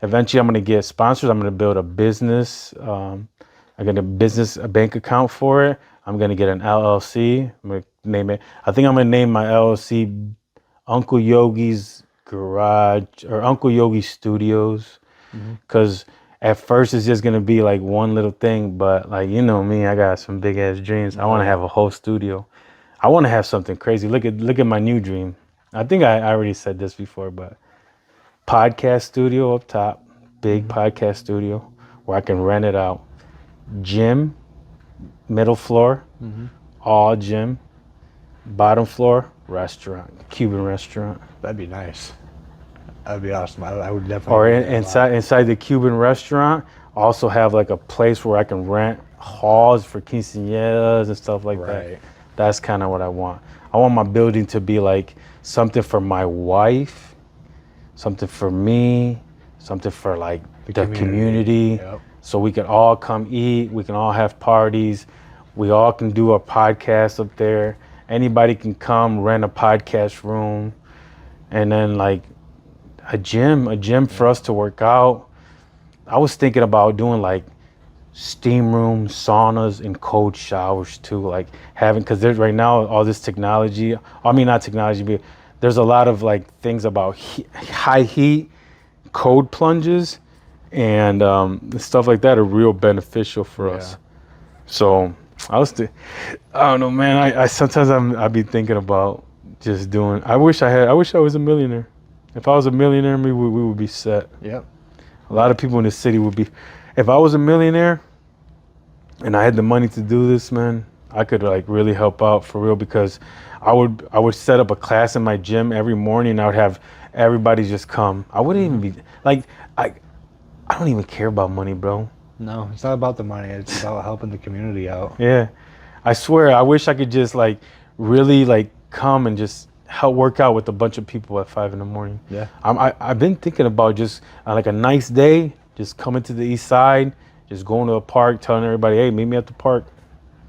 eventually I'm gonna get sponsors. I'm gonna build a business. I got a bank account for it. I'm gonna get an LLC. I'm gonna name it. I think I'm gonna name my LLC Uncle Yogi's Garage or Uncle Yogi Studios. Because at first it's just gonna be like one little thing, but like me, I got some big ass dreams. I want to have a whole studio. I want to have something crazy. Look at my new dream. I think I already said this before, but podcast studio up top, big podcast studio where I can rent it out. Gym, middle floor, all gym. Bottom floor, restaurant, Cuban restaurant. That'd be nice. That'd be awesome. I would definitely. Or inside the Cuban restaurant, also have like a place where I can rent halls for quinceañeras and stuff like that. That's kind of what I want. I want my building to be like something for my wife, something for me, something for like the community. Yep. So we can all come eat. We can all have parties. We all can do a podcast up there. Anybody can come rent a podcast room, and then like a gym for us to work out. I was thinking about doing like steam rooms, saunas, and cold showers too. Like because there's right now all this technology. I mean, not technology, but there's a lot of like things about high heat, cold plunges, and stuff like that are real beneficial for us. So I don't know, man. I sometimes I'd be thinking about just doing. I wish I was a millionaire. If I was a millionaire, we would be set. Yep. A lot of people in the city would be. If I was a millionaire and I had the money to do this, man, I could like really help out for real, because I would set up a class in my gym every morning, and I would have everybody just come. I wouldn't even be like I don't even care about money, bro. No, it's not about the money. It's about helping the community out. Yeah. I swear, I wish I could just like really like come and just help work out with a bunch of people at 5 a.m. Yeah. I've been thinking about just like a nice day, just coming to the east side, just going to a park, telling everybody, hey, meet me at the park.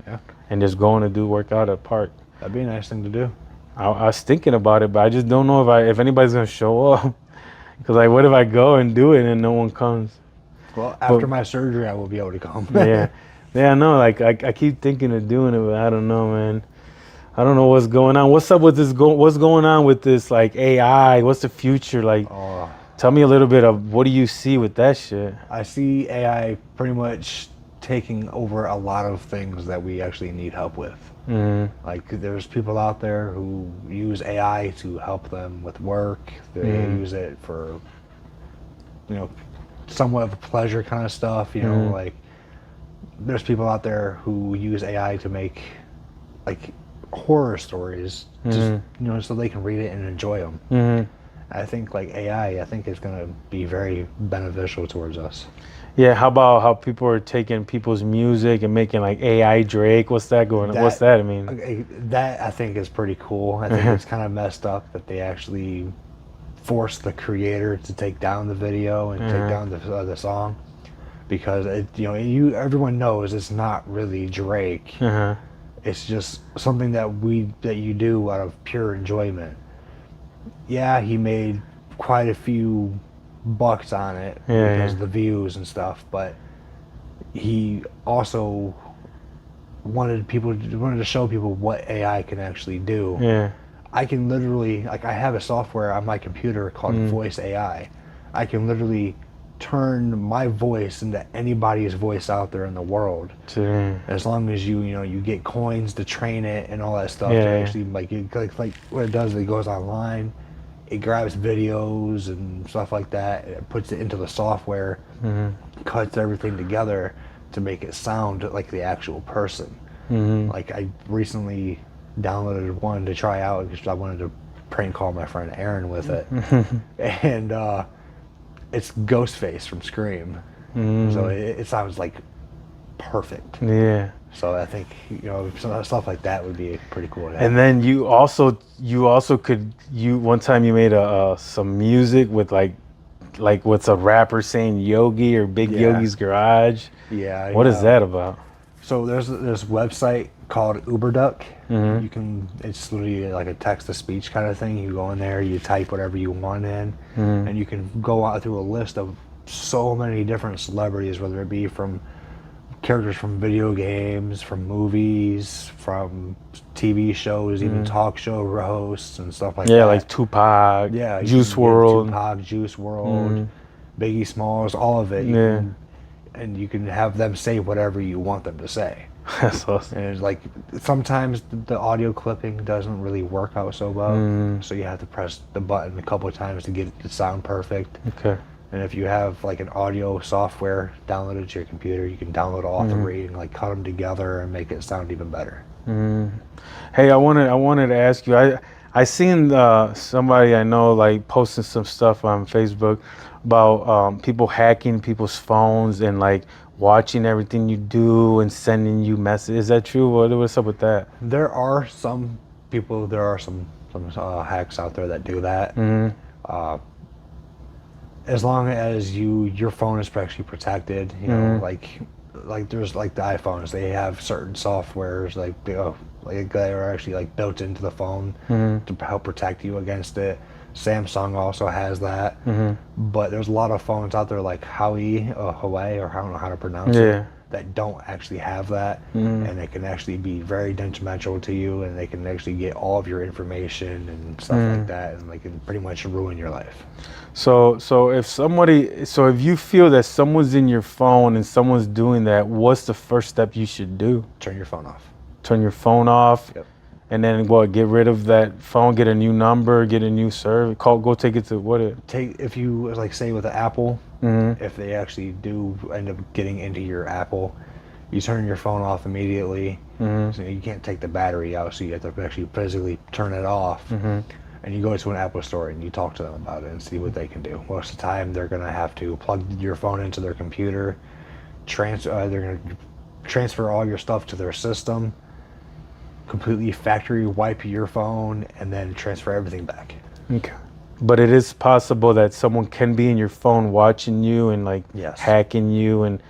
Yeah. And just going to do workout at the park. That'd be a nice thing to do. I was thinking about it, but I just don't know if anybody's gonna show up. Because like, what if I go and do it and no one comes? Well, after my surgery, I will be able to come. Yeah, I know. Like I keep thinking of doing it, but I don't know, man. I don't know what's going on. What's up with this? What's going on with this like AI? What's the future like? Tell me a little bit of what do you see with that shit? I see AI pretty much taking over a lot of things that we actually need help with. Like there's people out there who use AI to help them with work. They use it for, somewhat of a pleasure kind of stuff. Like there's people out there who use AI to make like horror stories, just so they can read it and enjoy them. I think like AI, is going to be very beneficial towards us. Yeah, how about how people are taking people's music and making like AI Drake? What's that going on? What's that? I mean, that I think is pretty cool. I think it's kind of messed up that they actually force the creator to take down the video and take down the song, because everyone knows it's not really Drake. It's just something that you do out of pure enjoyment. Yeah, he made quite a few bucks on it because of the views and stuff, but he also wanted to show people what AI can actually do. I can literally, like, I have a software on my computer called Voice AI. I can literally turn my voice into anybody's voice out there in the world. As long as you get coins to train it and all that stuff. To actually, like what it does, it goes online, it grabs videos and stuff like that, it puts it into the software, cuts everything together to make it sound like the actual person. Like, I recently downloaded one to try out because I wanted to prank call my friend Aaron with it. And it's Ghostface from Scream. So it sounds like perfect. So I think stuff like that would be pretty cool to have. And then you also could one time you made some music with like what's a rapper saying Yogi or Big Yogi'Z Garage. What is that about? So there's this website called UberDuck. It's literally like a text-to-speech kind of thing. You go in there, you type whatever you want in, and you can go out through a list of so many different celebrities, whether it be from characters from video games, from movies, from TV shows, even talk show hosts and stuff like that. Yeah, like Tupac, Juice WRLD. Tupac, Juice WRLD, Biggie Smalls, all of it. And you can have them say whatever you want them to say. That's awesome. And it's like, sometimes the audio clipping doesn't really work out so well, so you have to press the button a couple of times to get it to sound perfect. And if you have like an audio software downloaded to your computer, you can download all three and like cut them together and make it sound even better. Hey, I wanted to ask you. I seen somebody I know like posting some stuff on Facebook about people hacking people's phones and like watching everything you do and sending you messages. Is that true? What's up with that? There are some hacks out there that do that. As long as your phone is actually protected, like there's like the iPhones, they have certain softwares like that are actually like built into the phone to help protect you against it. Samsung also has that, but there's a lot of phones out there like Huawei, or I don't know how to pronounce it, that don't actually have that, and it can actually be very detrimental to you, and they can actually get all of your information and stuff like that, and they can pretty much ruin your life. So if you feel that someone's in your phone and someone's doing that, what's the first step you should do? Turn your phone off. Turn your phone off. Yep. And then what? Get rid of that phone. Get a new number. Get a new server. Go take it to what? If you like say with the Apple, if they actually do end up getting into your Apple, you turn your phone off immediately. So you can't take the battery out, so you have to actually physically turn it off. And you go to an Apple store and you talk to them about it and see what they can do. Most of the time, they're gonna have to plug your phone into their computer, they're gonna transfer all your stuff to their system, completely factory wipe your phone, and then transfer everything back. Okay. But it is possible that someone can be in your phone watching you and like hacking you and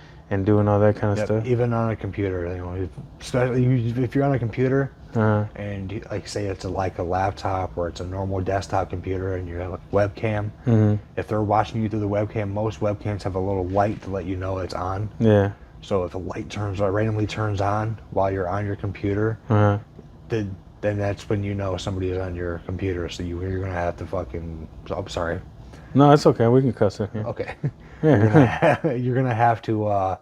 doing all that kind of stuff. Even on a computer, especially if you're on a computer and like say it's like a laptop or it's a normal desktop computer and you have a webcam. If they're watching you through the webcam, most webcams have a little light to let you know it's on. So if a light randomly turns on while you're on your computer, then that's when you know somebody is on your computer. So you're gonna have to fucking. I'm sorry. No, it's okay. We can cuss it. Okay. You're gonna have to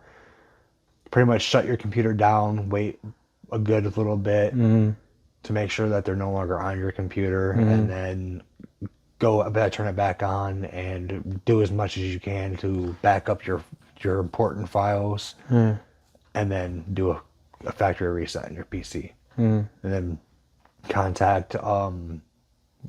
pretty much shut your computer down, wait a good little bit to make sure that they're no longer on your computer, and then turn it back on and do as much as you can to back up your important files, and then do a factory reset on your PC, and then contact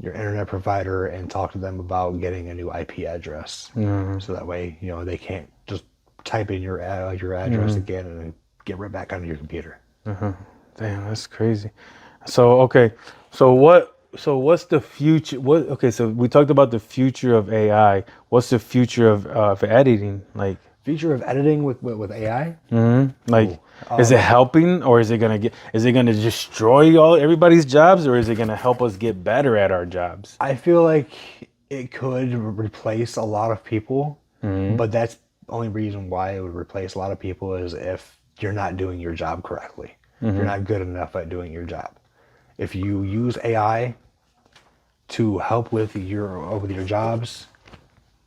your internet provider and talk to them about getting a new IP address, so that way they can't just type in your address again and get right back onto your computer. Damn, that's crazy. So okay, so what So what's the future? Okay, so we talked about the future of AI. What's the future of editing? Like, Future of editing with AI? like, is it helping, or is it gonna destroy everybody's jobs, or is it gonna help us get better at our jobs? I feel like it could replace a lot of people, but that's the only reason why it would replace a lot of people is if you're not doing your job correctly. If you're not good enough at doing your job. If you use AI to help with your jobs,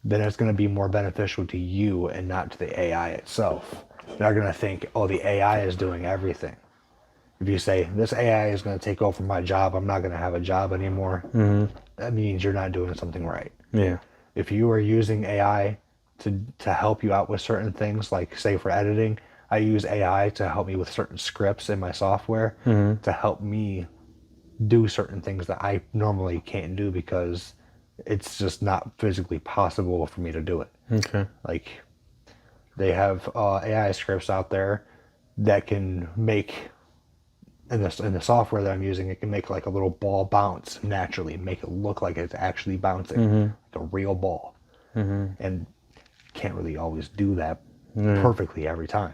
then it's going to be more beneficial to you and not to the AI itself. They're not going to think, oh, the AI is doing everything. If you say, this AI is going to take over my job, I'm not going to have a job anymore, that means you're not doing something right. Yeah. If you are using AI to help you out with certain things, like say for editing, I use AI to help me with certain scripts in my software to help me do certain things that I normally can't do because it's just not physically possible for me to do it. Okay. Like they have AI scripts out there that can make in the software that I'm using, it can make like a little ball bounce naturally, make it look like it's actually bouncing, like a real ball. And can't really always do that perfectly every time.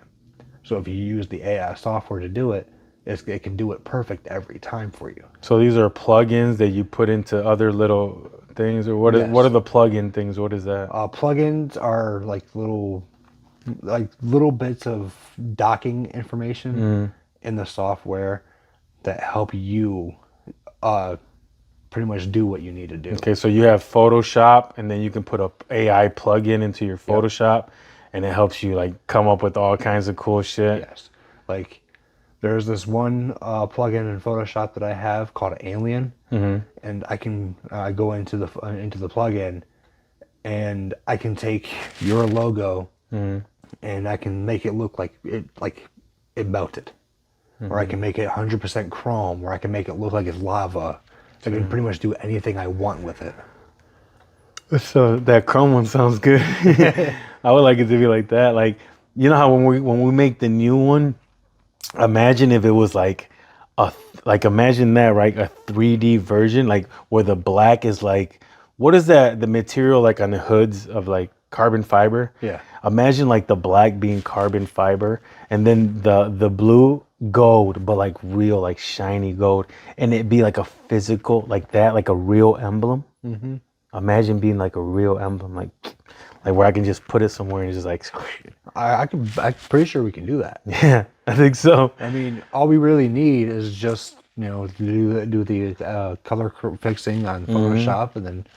So if you use the AI software to do it, it can do it perfect every time for you. So these are plugins that you put into other little things, or what? Yes. What are the plugin things? What is that? Plugins are like little bits of docking information in the software that help you pretty much do what you need to do. Okay, so you have Photoshop, and then you can put a AI plugin into your Photoshop, and it helps you like come up with all kinds of cool shit. Yes, like there's this one plugin in Photoshop that I have called Alien, and I can go into the plugin, and I can take your logo, and I can make it look like it melted, or I can make it 100% chrome, or I can make it look like it's lava. So I can pretty much do anything I want with it. So that Chrome one sounds good. I would like it to be like that. Like, you know how when we make the new one, imagine if it was imagine that, right? A 3D version, like where the black is like, what is that? The material like on the hoods of like carbon fiber. Yeah. Imagine like the black being carbon fiber, and then the blue gold, but like real, like shiny gold, and it'd be like a physical, like that, like a real emblem. Imagine being like a real emblem, like where I can just put it somewhere and just like. I'm pretty sure we can do that. Yeah, I think so. I mean, all we really need is just do the color fixing on Photoshop, and then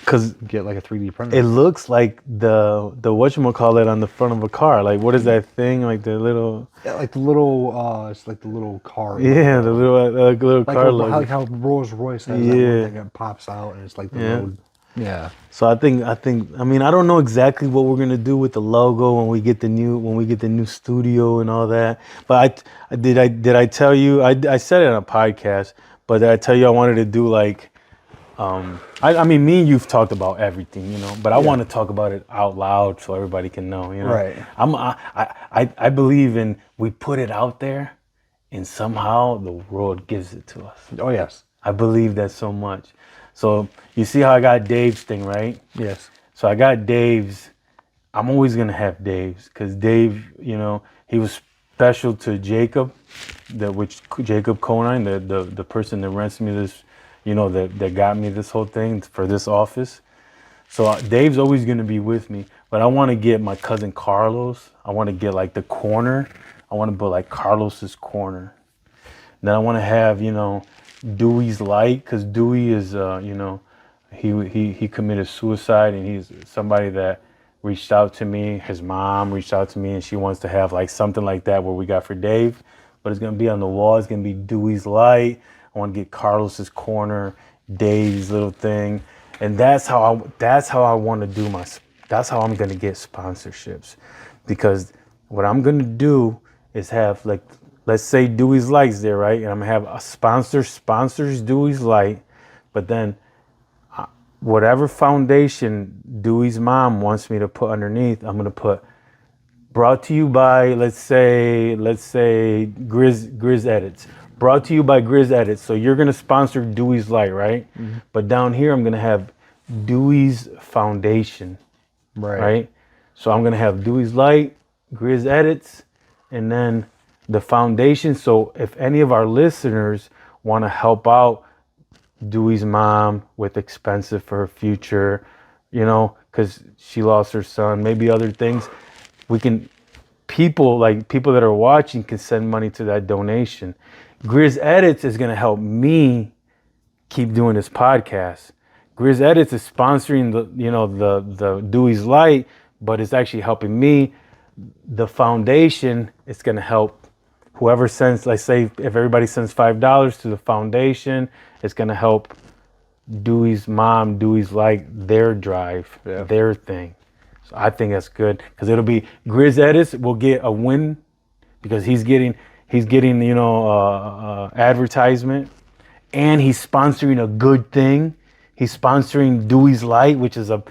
because get like a 3D printer. it looks like the whatchamacallit on the front of a car. Like, what is that thing? Like the little. Yeah, like the little, it's like the little car. Yeah, the little car logo. Like how Rolls Royce has that one thing that pops out, and it's like the little. Yeah. So I mean, I don't know exactly what we're gonna do with the logo when we get the new studio and all that. But did I tell you? I said it on a podcast, but did I tell you I wanted to do like. I mean, me and you've talked about everything, but I want to talk about it out loud so everybody can know, Right. I believe in we put it out there, and somehow the world gives it to us. Oh yes. I believe that so much. So you see how I got Dave's thing, right? Yes. So I got Dave's. I'm always gonna have Dave's because Dave, he was special to Jacob, Jacob Conine, the person that rents me this. That got me this whole thing for this office. So Dave's always going to be with me, but I want to get my cousin Carlos. I want to get like the corner. I want to put like Carlos's corner. Then I want to have, Dewey's light, because Dewey is, he committed suicide, and he's somebody that reached out to me. His mom reached out to me, and she wants to have like something like that what we got for Dave, but it's going to be on the wall. It's going to be Dewey's light. I want to get Carlos's corner, Dave's little thing, and that's how I want to do that's how I'm gonna get sponsorships, because what I'm gonna do is have like, let's say Dewey's Light's there, right, and I'm gonna have a sponsors Dewey's Light, but then whatever foundation Dewey's mom wants me to put underneath, I'm gonna put brought to you by let's say Grizzz Edits. brought to you by Grizzz Edits. So you're gonna sponsor Dewey's Light, right? But down here I'm gonna have Dewey's Foundation, right? So I'm gonna have Dewey's Light, Grizzz Edits, and then the foundation. So if any of our listeners want to help out Dewey's mom with expensive for her future, you know, because she lost her son, maybe other things, we can, people that are watching can send money to that donation. Grizzz Edits is going to help me keep doing this podcast. Grizzz Edits is sponsoring the Dewey's Light, but it's actually helping me. The foundation is going to help whoever sends, let's say if everybody sends $5 to the foundation, it's going to help Dewey's mom, Dewey's Light, their drive, their thing. So I think that's good because it'll be Grizzz Edits will get a win because he's getting advertisement, and he's sponsoring a good thing. He's sponsoring Dewey's Light, which is a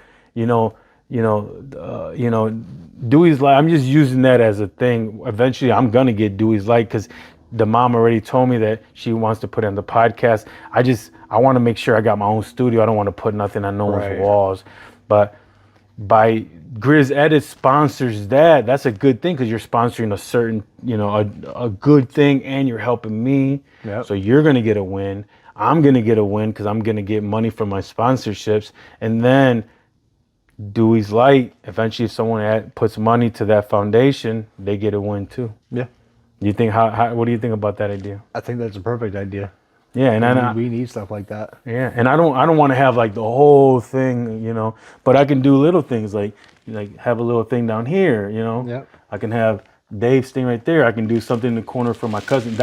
Dewey's Light. I'm just using that as a thing. Eventually, I'm gonna get Dewey's Light because the mom already told me that she wants to put it on the podcast. I want to make sure I got my own studio. I don't want to put nothing on no one's walls. But by Grizzz Edits sponsors that, that's a good thing because you're sponsoring a certain, a good thing, and you're helping me. Yep. So you're gonna get a win. I'm gonna get a win because I'm gonna get money from my sponsorships, and then Dewey's Light, eventually if someone puts money to that foundation, they get a win too. Yeah. You think what do you think about that idea? I think that's a perfect idea. Yeah, and we need stuff like that. Yeah, and I don't want to have like the whole thing, but I can do little things like have a little thing down here, Yep. I can have Dave's thing right there. I can do something in the corner for my cousin.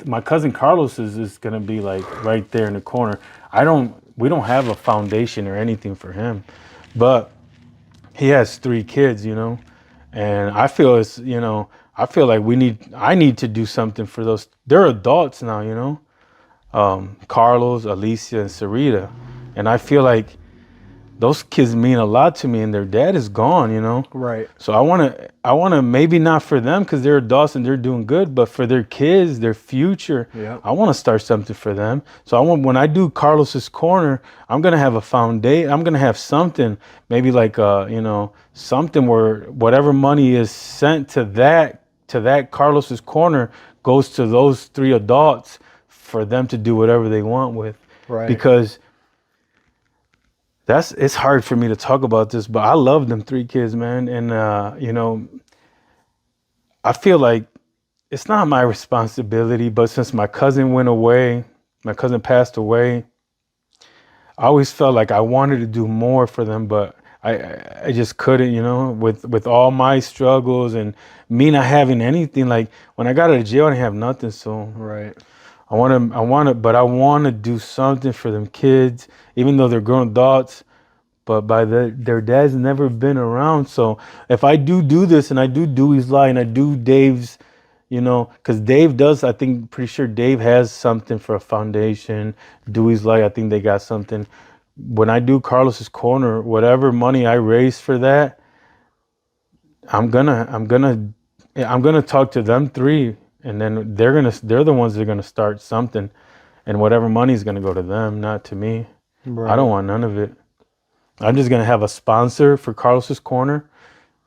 My cousin Carlos is gonna be like right there in the corner. We don't have a foundation or anything for him. But he has 3 kids, and I feel like I need to do something for those. They're adults now, Carlos, Alicia, and Sarita. And I feel like those kids mean a lot to me, and their dad is gone, Right. So I want to maybe not for them because they're adults and they're doing good, but for their kids, their future, I want to start something for them. So when I do Carlos's Corner, I'm going to have a foundation. I'm going to have something, maybe like, something where whatever money is sent to that Carlos's Corner goes to those 3 adults for them to do whatever they want with. Right. Because it's hard for me to talk about this, but I love them 3 kids, man. And, I feel like it's not my responsibility, but since my cousin passed away, I always felt like I wanted to do more for them, but I just couldn't, with all my struggles and me not having anything. Like when I got out of jail, I didn't have nothing. So right. I want to do something for them kids, even though they're grown adults, but their dad's never been around. So if I do this and I do Dewey's Light and I do Dave's, because Dave does, pretty sure Dave has something for a foundation. Dewey's Light, I think they got something. When I do Carlos's Corner, whatever money I raise for that, I'm gonna talk to them 3. And then they're the ones that are gonna start something, and whatever money is gonna go to them, not to me. Right. I don't want none of it. I'm just gonna have a sponsor for Carlos's Corner,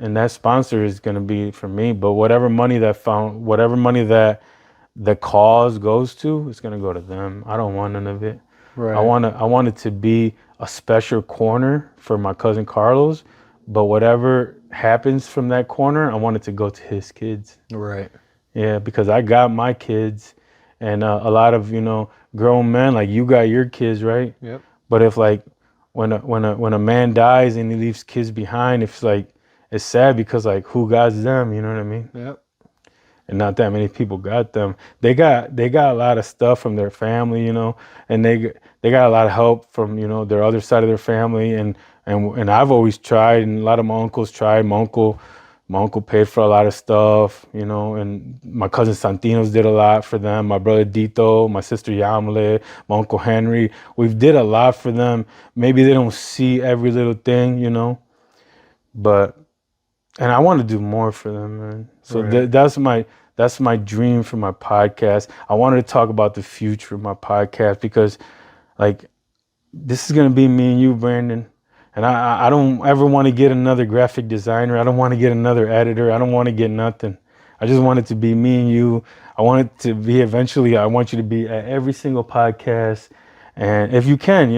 and that sponsor is gonna be for me. But whatever money that the cause goes to, it's gonna go to them. I don't want none of it. Right. I want it to be a special corner for my cousin Carlos, but whatever happens from that corner, I want it to go to his kids. Right. Yeah, because I got my kids, and a lot of grown men, like you got your kids, right? Yep. But if like when a man dies and he leaves kids behind, it's sad because like who got them? You know what I mean? Yep. And not that many people got them. They got a lot of stuff from their family, and they got a lot of help from their other side of their family, and I've always tried, and a lot of my uncles tried. My uncle paid for a lot of stuff, and my cousin Santinos did a lot for them. My brother Dito, my sister Yamale, my uncle Henry. We've did a lot for them. Maybe they don't see every little thing, and I want to do more for them, man. So right. That's my dream for my podcast. I wanted to talk about the future of my podcast because, like, this is gonna be me and you, Brandon. And I don't ever want to get another graphic designer. I don't want to get another editor. I don't want to get nothing. I just want it to be me and you. I want it to be eventually, I want you to be at every single podcast. And if you can,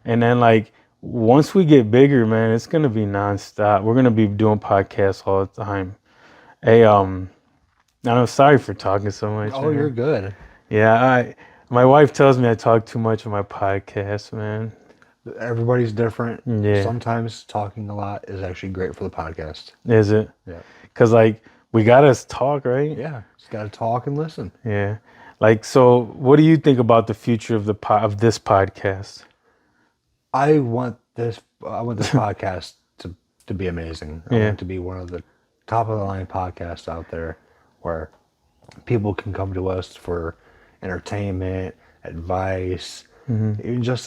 and then like once we get bigger, man, it's going to be nonstop. We're going to be doing podcasts all the time. Hey, I'm sorry for talking so much. Oh, man. You're good. Yeah. My wife tells me I talk too much on my podcast, man. Everybody's different. Yeah. Sometimes talking a lot is actually great for the podcast. Is it? Yeah. Because, like, we got to talk, right? Yeah. Just got to talk and listen. Yeah. Like, so what do you think about the future of of this podcast? I want this podcast to be amazing. I want it to be one of the top of the line podcasts out there where people can come to us for entertainment, advice, even just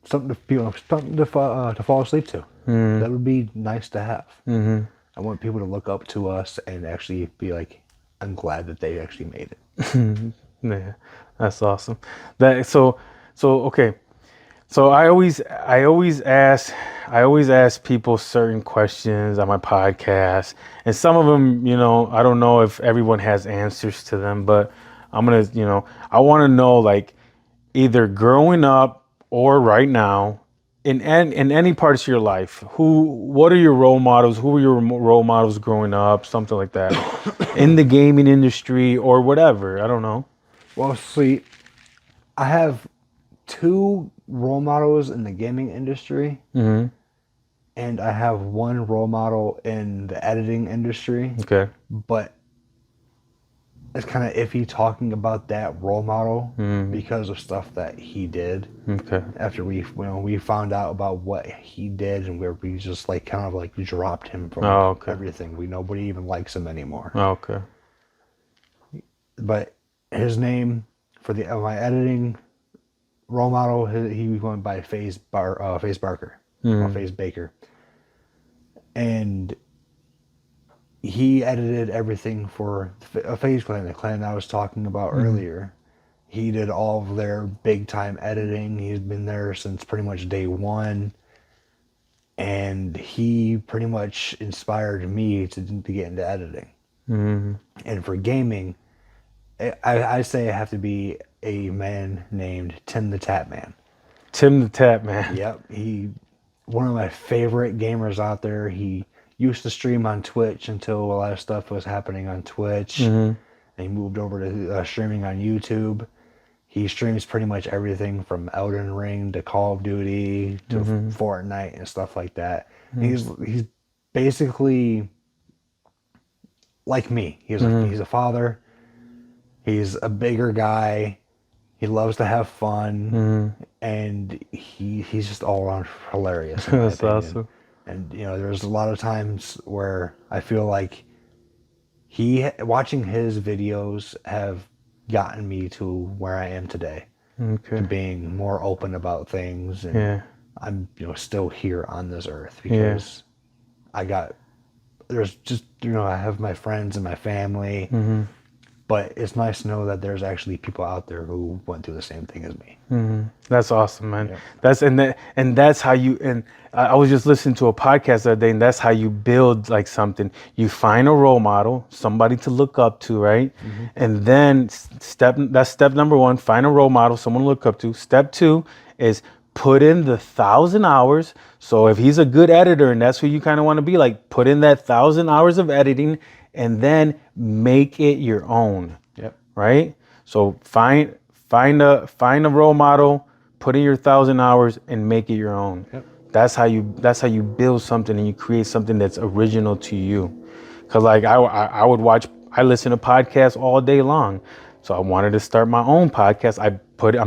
something to fall asleep to. That would be nice to have. I want people to look up to us and actually be like, I'm glad that they actually made it. Yeah, that's awesome. Okay. So I always ask people certain questions on my podcast, and some of them, I don't know if everyone has answers to them, but I'm gonna, I want to know, like, either growing up or right now, in any parts of your life, what are your role models? Who were your role models growing up? Something like that, in the gaming industry or whatever. I don't know. Well, see, I have 2 role models in the gaming industry, and I have 1 role model in the editing industry. Okay. But it's kind of iffy talking about that role model because of stuff that he did. Okay. After we found out about what he did, and we just like kind of like dropped him from everything. Nobody even likes him anymore. Okay. But his name for my editing role model, he went by FaZe Barker, or FaZe Baker, and he edited everything for FaZe Clan, the clan I was talking about earlier. He did all of their big time editing. He's been there since pretty much day one, and he pretty much inspired me to get into editing. And for gaming, I say I have to be a man named Tim the Tap Man. Tim the Tap Man. Yep, one of my favorite gamers out there. He used to stream on Twitch until a lot of stuff was happening on Twitch, and he moved over to streaming on YouTube. He streams pretty much everything from Elden Ring to Call of Duty to Fortnite and stuff like that. He's basically like me. He's a father. He's a bigger guy. He loves to have fun, and he's just all around hilarious. That's awesome. And there's a lot of times where I feel like watching his videos have gotten me to where I am today, to being more open about things, and I'm still here on this earth because I have my friends and my family. But it's nice to know that there's actually people out there who went through the same thing as me. That's awesome, man. Yeah. That's how you. And I was just listening to a podcast the other day, and that's how you build like something. You find a role model, somebody to look up to, right? And then that's step number 1. Find a role model, someone to look up to. Step 2 is put in the 1,000 hours. So if he's a good editor, and that's who you kind of want to be, like, put in that 1,000 hours of editing. And then make it your own. Yep. Right? So find a role model, put in your 1,000 hours, and make it your own. Yep. That's how you build something, and you create something that's original to you. Cause like I listen to podcasts all day long. So I wanted to start my own podcast. I'm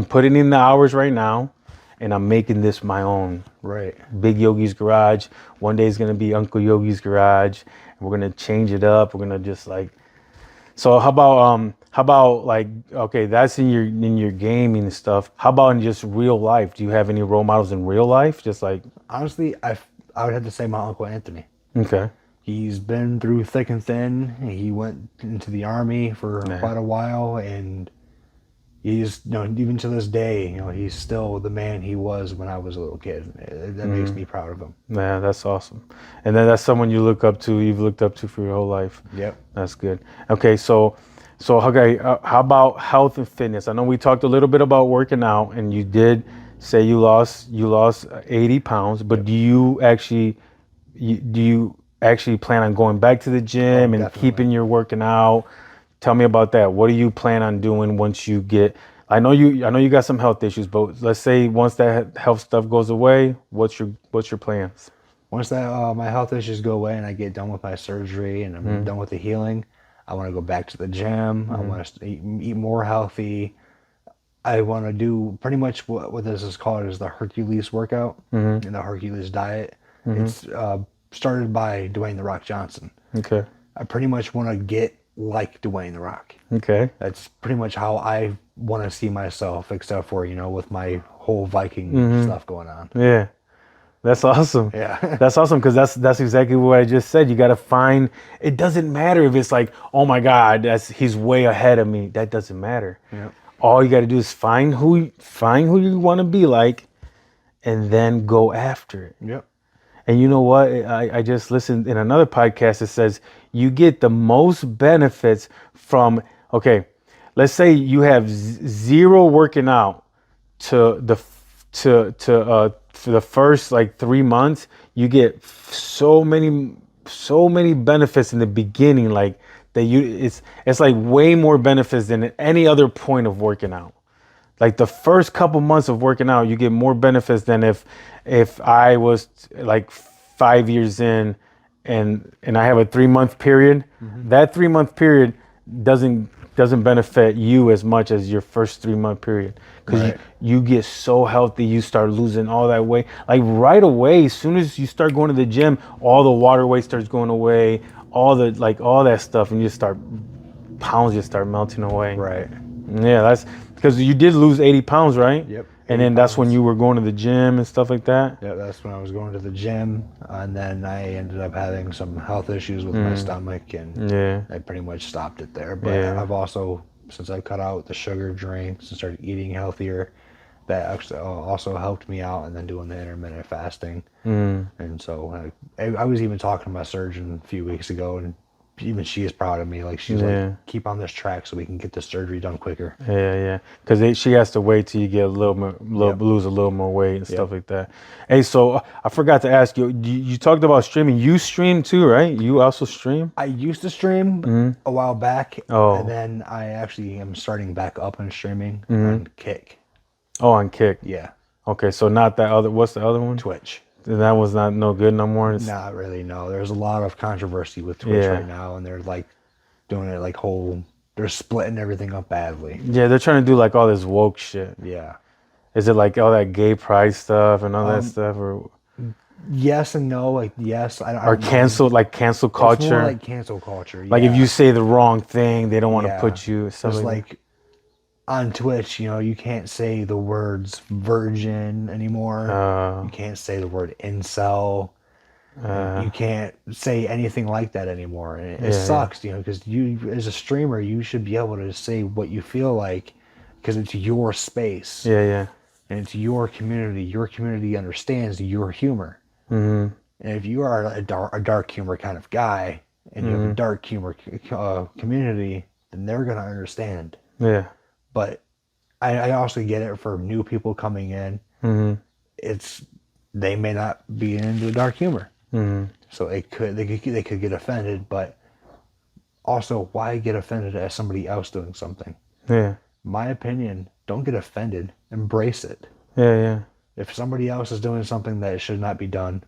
putting in the hours right now, and I'm making this my own. Right. Big Yogi'Z Garage. One day it's gonna be Uncle Yogi's Garage. We're gonna change it up. We're gonna just like. So how about like, okay, that's in your gaming and stuff. How about in just real life? Do you have any role models in real life? Just like, honestly, I would have to say my Uncle Anthony. Okay. He's been through thick and thin. He went into the Army for quite a while, and he's, even to this day, he's still the man he was when I was a little kid. That makes me proud of him. Yeah, that's awesome. And then that's someone you look up to, you've looked up to for your whole life. Yep. That's good. Okay, so okay, how about health and fitness? I know we talked a little bit about working out, and you did say you lost 80 pounds, but do you actually plan on going back to the gym and keeping your working out? Tell me about that. What do you plan on doing once you get? I know you got some health issues, but let's say once that health stuff goes away, what's your plans? Once that my health issues go away and I get done with my surgery and I'm done with the healing, I want to go back to the gym. I want to eat more healthy. I want to do pretty much what this is called is the Hercules workout and the Hercules diet. It's started by Dwayne "The Rock" Johnson. Okay. I pretty much want to get like Dwayne "The Rock." Okay. That's pretty much how I want to see myself, except for, with my whole Viking stuff going on. Yeah. That's awesome. Yeah. That's awesome, because that's exactly what I just said. You got to find, it doesn't matter if it's like, oh my God, he's way ahead of me. That doesn't matter. Yep. All you got to do is find who you want to be like, and then go after it. Yep. And you know what? I just listened in another podcast that says you get the most benefits from, okay, let's say you have zero working out for the first like 3 months. You get so many benefits in the beginning, like that it's like way more benefits than any other point of working out. Like the first couple months of working out, you get more benefits than if I was like 5 years in and I have a 3-month period. That 3-month period doesn't benefit you as much as your first 3-month period, because you get so healthy, you start losing all that weight like right away. As soon as you start going to the gym, all the water weight starts going away, all that stuff, and pounds just start melting away. Right. Yeah, that's because you did lose 80 pounds, right? Yep. And then that's when you were going to the gym and stuff like that? Yeah, that's when I was going to the gym, and then I ended up having some health issues with my stomach, and I pretty much stopped it there. But I've also, since I cut out the sugar drinks and started eating healthier, that actually also helped me out, and then doing the intermittent fasting. And so I was even talking to my surgeon a few weeks ago, and even she is proud of me. Like, she's like, keep on this track so we can get the surgery done quicker. Yeah. Because she has to wait till you get lose a little more weight and stuff like that. Hey, so I forgot to ask you. You talked about streaming. You stream too, right? You also stream? I used to stream a while back, Oh. and then I actually am starting back up on streaming on Kick. Oh, on Kick. Yeah. Okay, so not that other. What's the other one? Twitch. That was no good no more. Not really. No, there's a lot of controversy with Twitch right now, and they're like doing it like they're splitting everything up badly. Yeah, they're trying to do like all this woke shit. Yeah. Is it like all that gay pride stuff and all that stuff, or yes and no? Like, yes, or cancel culture. It's more like cancel culture. Like if you say the wrong thing, they don't want to put you. Just like on Twitch, you can't say the words virgin anymore. You can't say the word incel. You can't say anything like that anymore. And it sucks, because you, as a streamer, you should be able to say what you feel like, because it's your space. Yeah. And it's your community. Your community understands your humor. And if you are a dark humor kind of guy, and you have a dark humor community, then they're going to understand. Yeah. But I also get it for new people coming in. They may not be into dark humor, so they could get offended. But also, why get offended at somebody else doing something? Yeah. My opinion: don't get offended. Embrace it. Yeah. If somebody else is doing something that should not be done,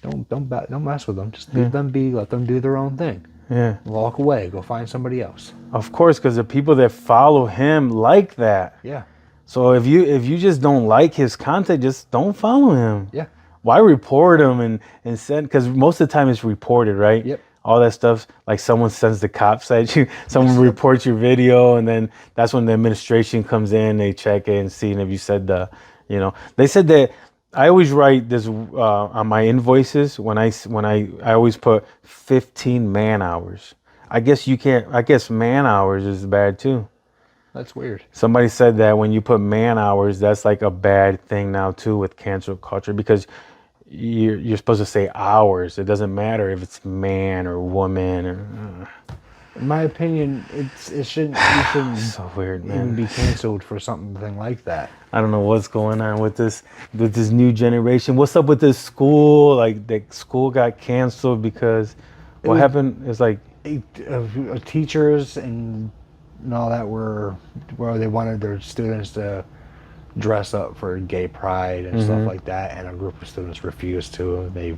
don't mess with them. Just leave them be. Let them do their own thing. Yeah. Walk away. Go find somebody else. Of course, because the people that follow him like that. Yeah. So if you just don't like his content, just don't follow him. Yeah. Why report him and send? Because most of the time it's reported, right? Yep. All that stuff, like someone sends the cops at you, someone reports your video, and then that's when the administration comes in, they check it and see if you said they said that I always write this on my invoices I always put 15 man hours. I guess you can't. I guess man hours is bad too. That's weird. Somebody said that when you put man hours, that's like a bad thing now too with cancel culture, because you're supposed to say hours. It doesn't matter if it's man or woman or. In my opinion, it shouldn't. You shouldn't So weird, man. even be canceled for something like that. I don't know what's going on with this new generation. What's up with this school? Like the school got canceled because what happened is like Teachers and all that were where they wanted their students to dress up for gay pride and stuff like that, and a group of students refused to. They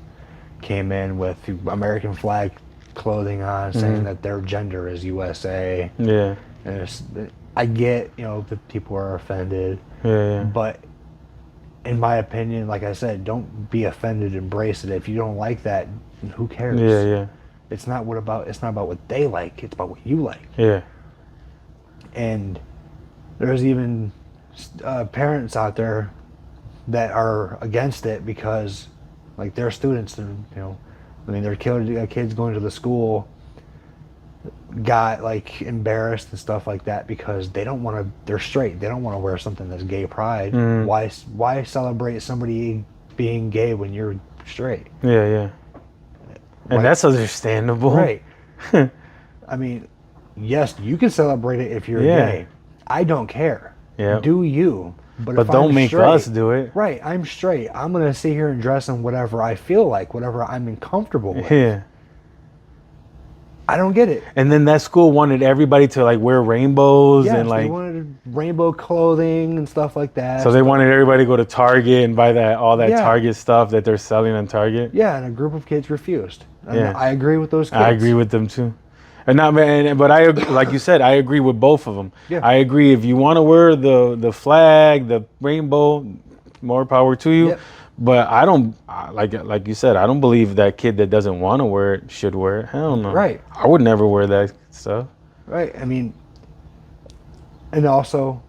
came in with American flag clothing on, saying that their gender is USA. Yeah. And I get, that people are offended. Yeah. But in my opinion, like I said, don't be offended, embrace it. If you don't like that, who cares? Yeah. It's not about what they like, it's about what you like. Yeah. And there's even parents out there that are against it because, like, their students, their kids going to the school got like embarrassed and stuff like that because they don't want to. They're straight. They don't want to wear something that's gay pride. Why celebrate somebody being gay when you're straight? Yeah. And that's understandable. Right. I mean, yes, you can celebrate it if you're gay. I don't care. Yeah. Do you? But don't make us do it. Right. I'm straight. I'm going to sit here and dress in whatever I feel like, whatever I'm comfortable with. Yeah. I don't get it. And then that school wanted everybody to like wear rainbows and like they wanted rainbow clothing and stuff like that. So they wanted everybody to go to Target and buy all that Yeah. Target stuff that they're selling on Target. Yeah, and a group of kids refused. And Yeah. I agree with those kids. I agree with them too. But I, like you said, I agree with both of them. Yeah. I agree. If you want to wear the flag, the rainbow, more power to you. Yep. But I don't, like you said, I don't believe that kid that doesn't want to wear it should wear it. Hell no. Right. I would never wear that stuff. Right. I mean, and also,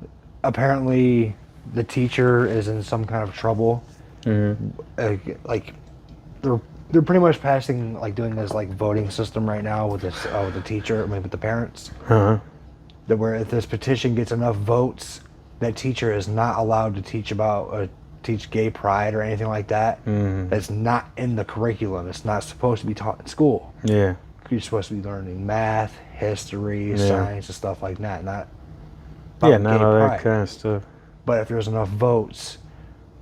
apparently, the teacher is in some kind of trouble. Like, they're pretty much passing, like, doing this like voting system right now with this with the teacher, with the parents. That where if this petition gets enough votes, that teacher is not allowed to teach gay pride or anything like that. That's not in the curriculum. It's not supposed to be taught in school. Yeah. You're supposed to be learning math, history, science, and stuff like that. Not Not gay all that pride. kind of stuff. But if there's enough votes,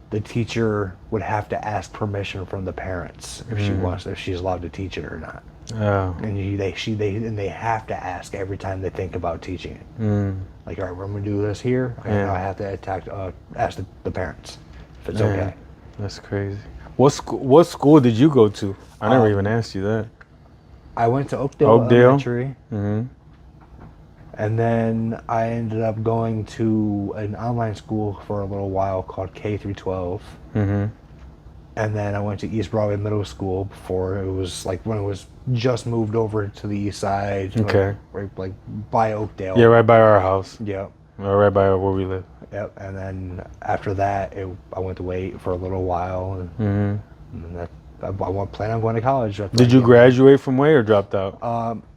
the teacher would have to ask permission from the parents if she's allowed to teach it or not. Oh. And they have to ask every time they think about teaching it. Like, all right, we're going to do this here. Okay, now I have to ask the parents if it's okay. That's crazy. What school did you go to? I never even asked you that. I went to Oakdale Elementary. And then I ended up going to an online school for a little while called K through 12. And then I went to East Broadway Middle School before it was like when it was just moved over to the east side. Okay. Like by Oakdale. Yeah, right by our house. Yep. Right by where we live. Yep. And then after that, I went to wait for a little while. And then I plan on going to college. Did you graduate from Way or dropped out?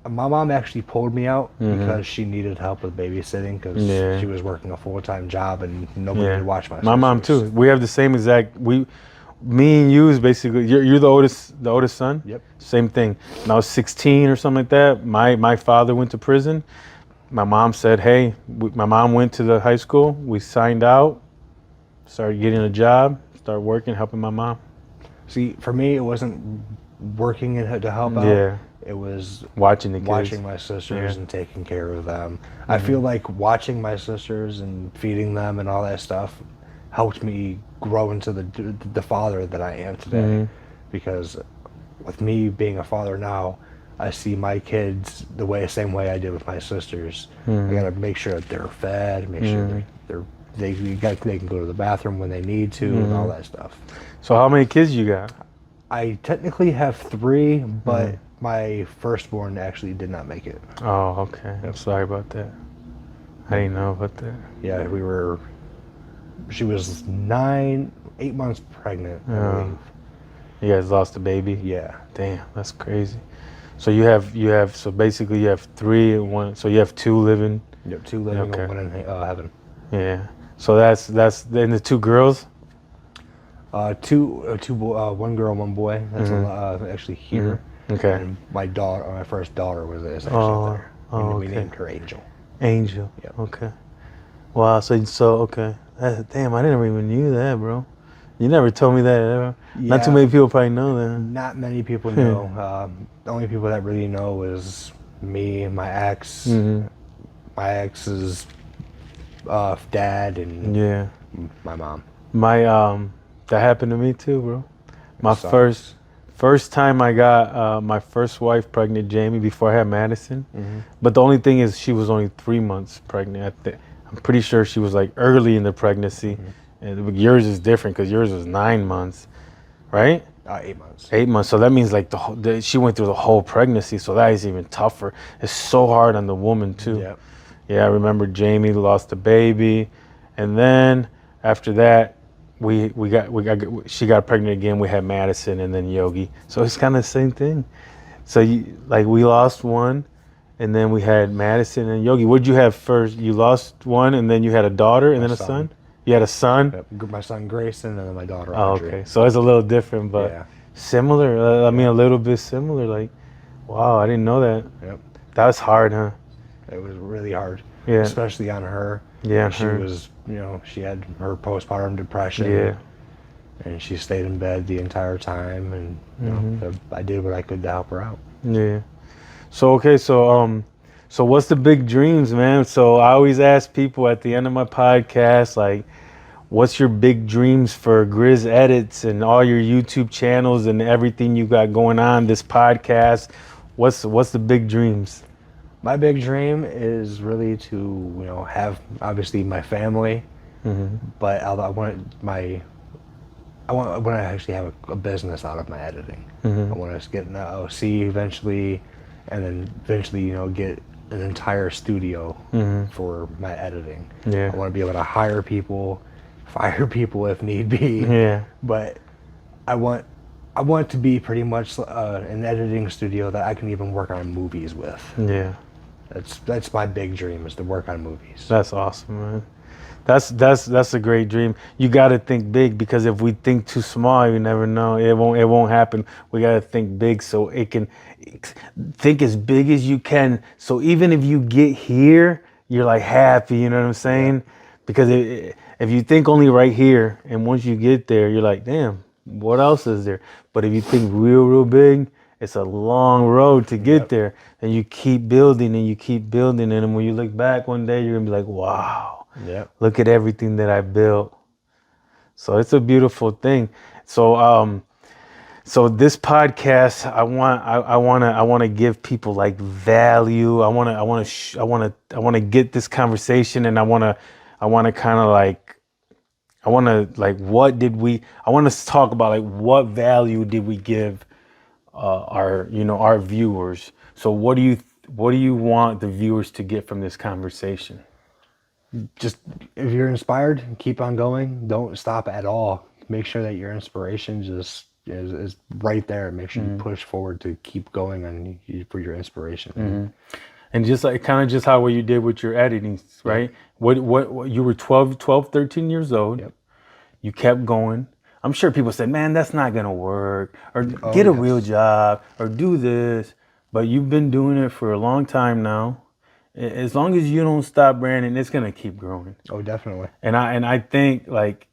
My mom actually pulled me out because she needed help with babysitting because she was working a full-time job and nobody could watch my sisters. My mom too. We have the same exact. Me and you is basically. You're the oldest son. Yep. Same thing. When I was 16 or something like that, my father went to prison. My mom said, "Hey," my mom went to the high school. We signed out, started getting a job, started working, helping my mom. See, for me, it wasn't working to help out. Yeah. It was watching the kids. Watching my sisters and taking care of them. I feel like watching my sisters and feeding them and all that stuff helped me grow into the father that I am today. Because with me being a father now, I see my kids the same way I did with my sisters. I gotta make sure that they're fed, make sure they can go to the bathroom when they need to and all that stuff. So how many kids you got? I technically have 3, but my firstborn actually did not make it. Oh, okay. I'm sorry about that. I didn't know about that. Yeah, we were She was 8 months pregnant, I believe. You guys lost a baby? Yeah. Damn, that's crazy. So so basically you have 3 and 1. So you have 2 living. Yep, 2 living and 1 in heaven. Yeah. So that's then the 2 girls. 1 girl, 1 boy. That's actually here. Okay. And my first daughter is actually there. And we named her Angel. Angel. Yep. Okay. Wow. So okay. Damn, I didn't even knew that, bro. You never told me that ever. Yeah. Not too many people probably know that. Not many people know. The only people that really know is me, my ex, my ex's dad, and my mom. That happened to me too, bro. My first time I got my first wife pregnant, Jamie, before I had Madison. But the only thing is she was only 3 months pregnant. I'm pretty sure she was like early in the pregnancy. And yours is different because yours was 9 months, right? 8 months. 8 months. So that means like she went through the whole pregnancy. So that is even tougher. It's so hard on the woman too. Yep. Yeah, I remember Jamie lost a baby, and then after that, she got pregnant again. We had Madison and then Yogi. So it's kind of the same thing. So we lost one, and then we had Madison and Yogi. What'd you have first? You lost one, and then you had a daughter, and then a son. You had a son? Yep. My son Grayson, and then my daughter Audrey. Okay. So it's a little different, but similar. I mean, a little bit similar. Like, wow, I didn't know that. Yep. That was hard, huh? It was really hard. Yeah. Especially on her. Yeah, she was, she had her postpartum depression. Yeah. And she stayed in bed the entire time, and I did what I could to help her out. Yeah. So okay, so what's the big dreams, man? So I always ask people at the end of my podcast, like, what's your big dreams for Grizzz Edits and all your YouTube channels and everything you got going on, this podcast? What's the big dreams? My big dream is really to, have obviously my family, but I want to actually have a business out of my editing. I want to get an OC eventually, and then eventually, get an entire studio for my editing. Yeah. I want to be able to hire people, fire people if need be. Yeah. But I want to be pretty much an editing studio that I can even work on movies with. Yeah. That's my big dream, is to work on movies. That's awesome, man. That's a great dream. You got to think big, because if we think too small, you never know. It won't happen. We got to think big, so it can think as big as you can. So even if you get here, you're like happy. You know what I'm saying? Yeah. Because if you think only right here, and once you get there, you're like, damn, what else is there? But if you think real big, it's a long road to get there, and you keep building and you keep building, and when you look back one day, you're gonna be like, wow. Yep. Look at everything that I built. So it's a beautiful thing. So so this podcast, I want to give people like value. I want to get this conversation, and I want to talk about like what value did we give our viewers. So what do you want the viewers to get from this conversation? Just, if you're inspired, keep on going. Don't stop at all. Make sure that your inspiration just is right there. Make sure you push forward to keep going for your inspiration. And just like kind of just how what you did with your editing, right? What you were 12, 13 years old. Yep. You kept going. I'm sure people said, man, that's not gonna work, or get a real job, or do this. But you've been doing it for a long time now. As long as you don't stop, Brandon, it's gonna keep growing. Oh, definitely. And I think like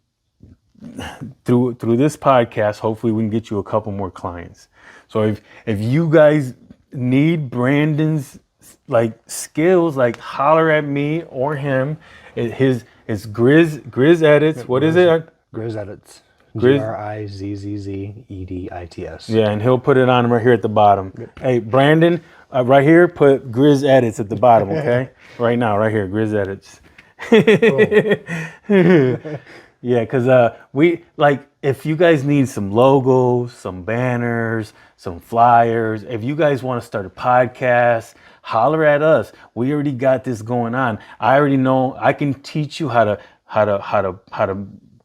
through this podcast, hopefully we can get you a couple more clients. So if you guys need Brandon's like skills, like holler at me or him. It's Grizzz Edits. What is it? Grizzz Edits. GRIZZZEDITS. Yeah, and he'll put it on right here at the bottom. Hey, Brandon, right here, put Grizzz Edits at the bottom, okay? Right now, right here, Grizzz Edits. Yeah, because we, like, if you guys need some logos, some banners, some flyers, if you guys want to start a podcast, holler at us. We already got this going on. I already know I can teach you how to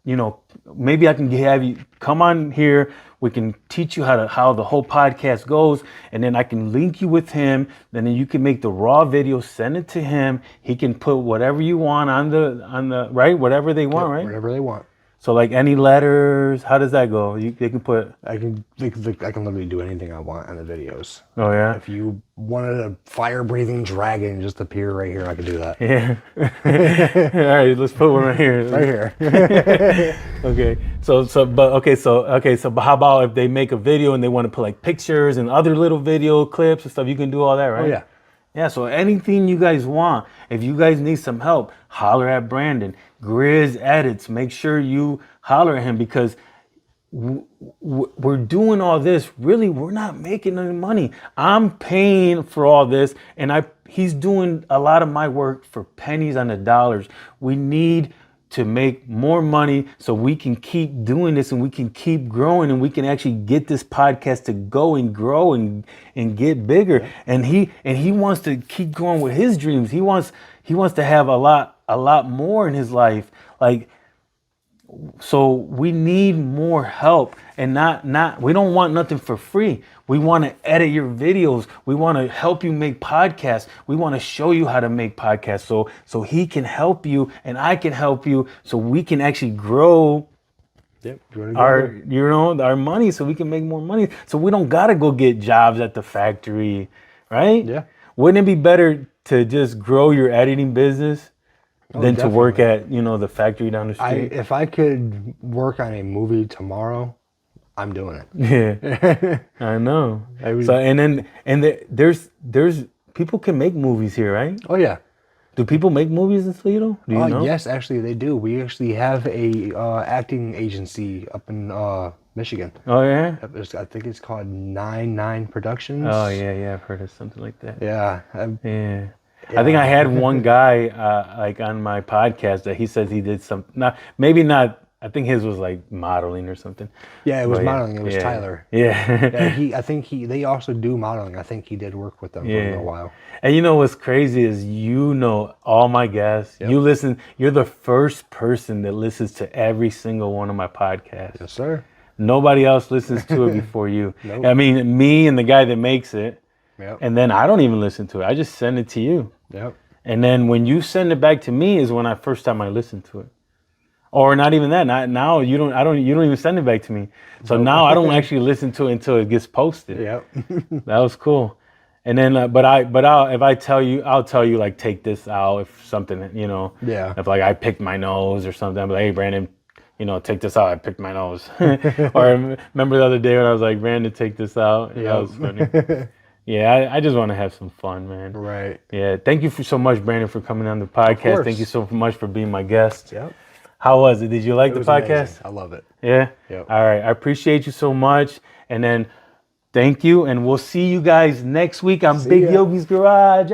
you know, maybe I can have you come on here. We can teach you how the whole podcast goes, and then I can link you with him. Then you can make the raw video, send it to him. He can put whatever you want on the right, whatever they want, right? Whatever they want. So like any letters, how does that go? They can put. I can literally do anything I want on the videos. Oh yeah. If you wanted a fire-breathing dragon just appear right here, I could do that. Yeah. All right, let's put one right here. Right here. Okay. So but how about if they make a video and they want to put like pictures and other little video clips and stuff, you can do all that, right? Oh yeah. Yeah, so anything you guys want, if you guys need some help, holler at Brandon. Grizzz Edits, make sure you holler at him, because we're doing all this. Really, we're not making any money. I'm paying for all this, and he's doing a lot of my work for pennies on the dollars. We need to make more money so we can keep doing this and we can keep growing and we can actually get this podcast to go and grow and get bigger. And he wants to keep going with his dreams. He wants to have a lot more in his life. Like, so we need more help, and not we don't want nothing for free. We want to edit your videos. We want to help you make podcasts. We want to show you how to make podcasts so he can help you and I can help you, so we can actually grow our money, so we can make more money. So we don't gotta go get jobs at the factory, right? Yeah. Wouldn't it be better to just grow your editing business than definitely. to work at, the factory down the street? If I could work on a movie tomorrow, I'm doing it. Yeah, I know. So there's people can make movies here, right? Oh yeah. Do people make movies in Toledo? Do you know? Yes, actually they do. We actually have a acting agency up in Michigan. Oh yeah. I think it's called 99 Productions. Oh yeah, I've heard of something like that. Yeah. Yeah. I think I had one guy like on my podcast that he says he did some, maybe not. I think his was like modeling or something. Yeah, it was modeling. It was Tyler. Yeah. I think they also do modeling. I think he did work with them for a little while. And what's crazy is all my guests. Yep. You're the first person that listens to every single one of my podcasts. Yes, sir. Nobody else listens to it before you. Nope. I mean, me and the guy that makes it. Yep. And then I don't even listen to it. I just send it to you. Yep. And then when you send it back to me is when first time I listen to it. Or not even that. Now you don't even send it back to me. So now I don't actually listen to it until it gets posted. Yep. That was cool. And then I'll tell you like, take this out if something, Yeah. if like I picked my nose or something, I'm like, hey Brandon, take this out. I picked my nose. Or remember the other day when I was like, Brandon, take this out. Yep. That was funny. Yeah, I just want to have some fun, man. Right. Yeah. Thank you so much, Brandon, for coming on the podcast. Thank you so much for being my guest. Yep. How was it? Did you like the podcast? Amazing. I love it. Yeah? Yep. All right. I appreciate you so much. And then thank you. And we'll see you guys next week on Big Yogi'z Garage.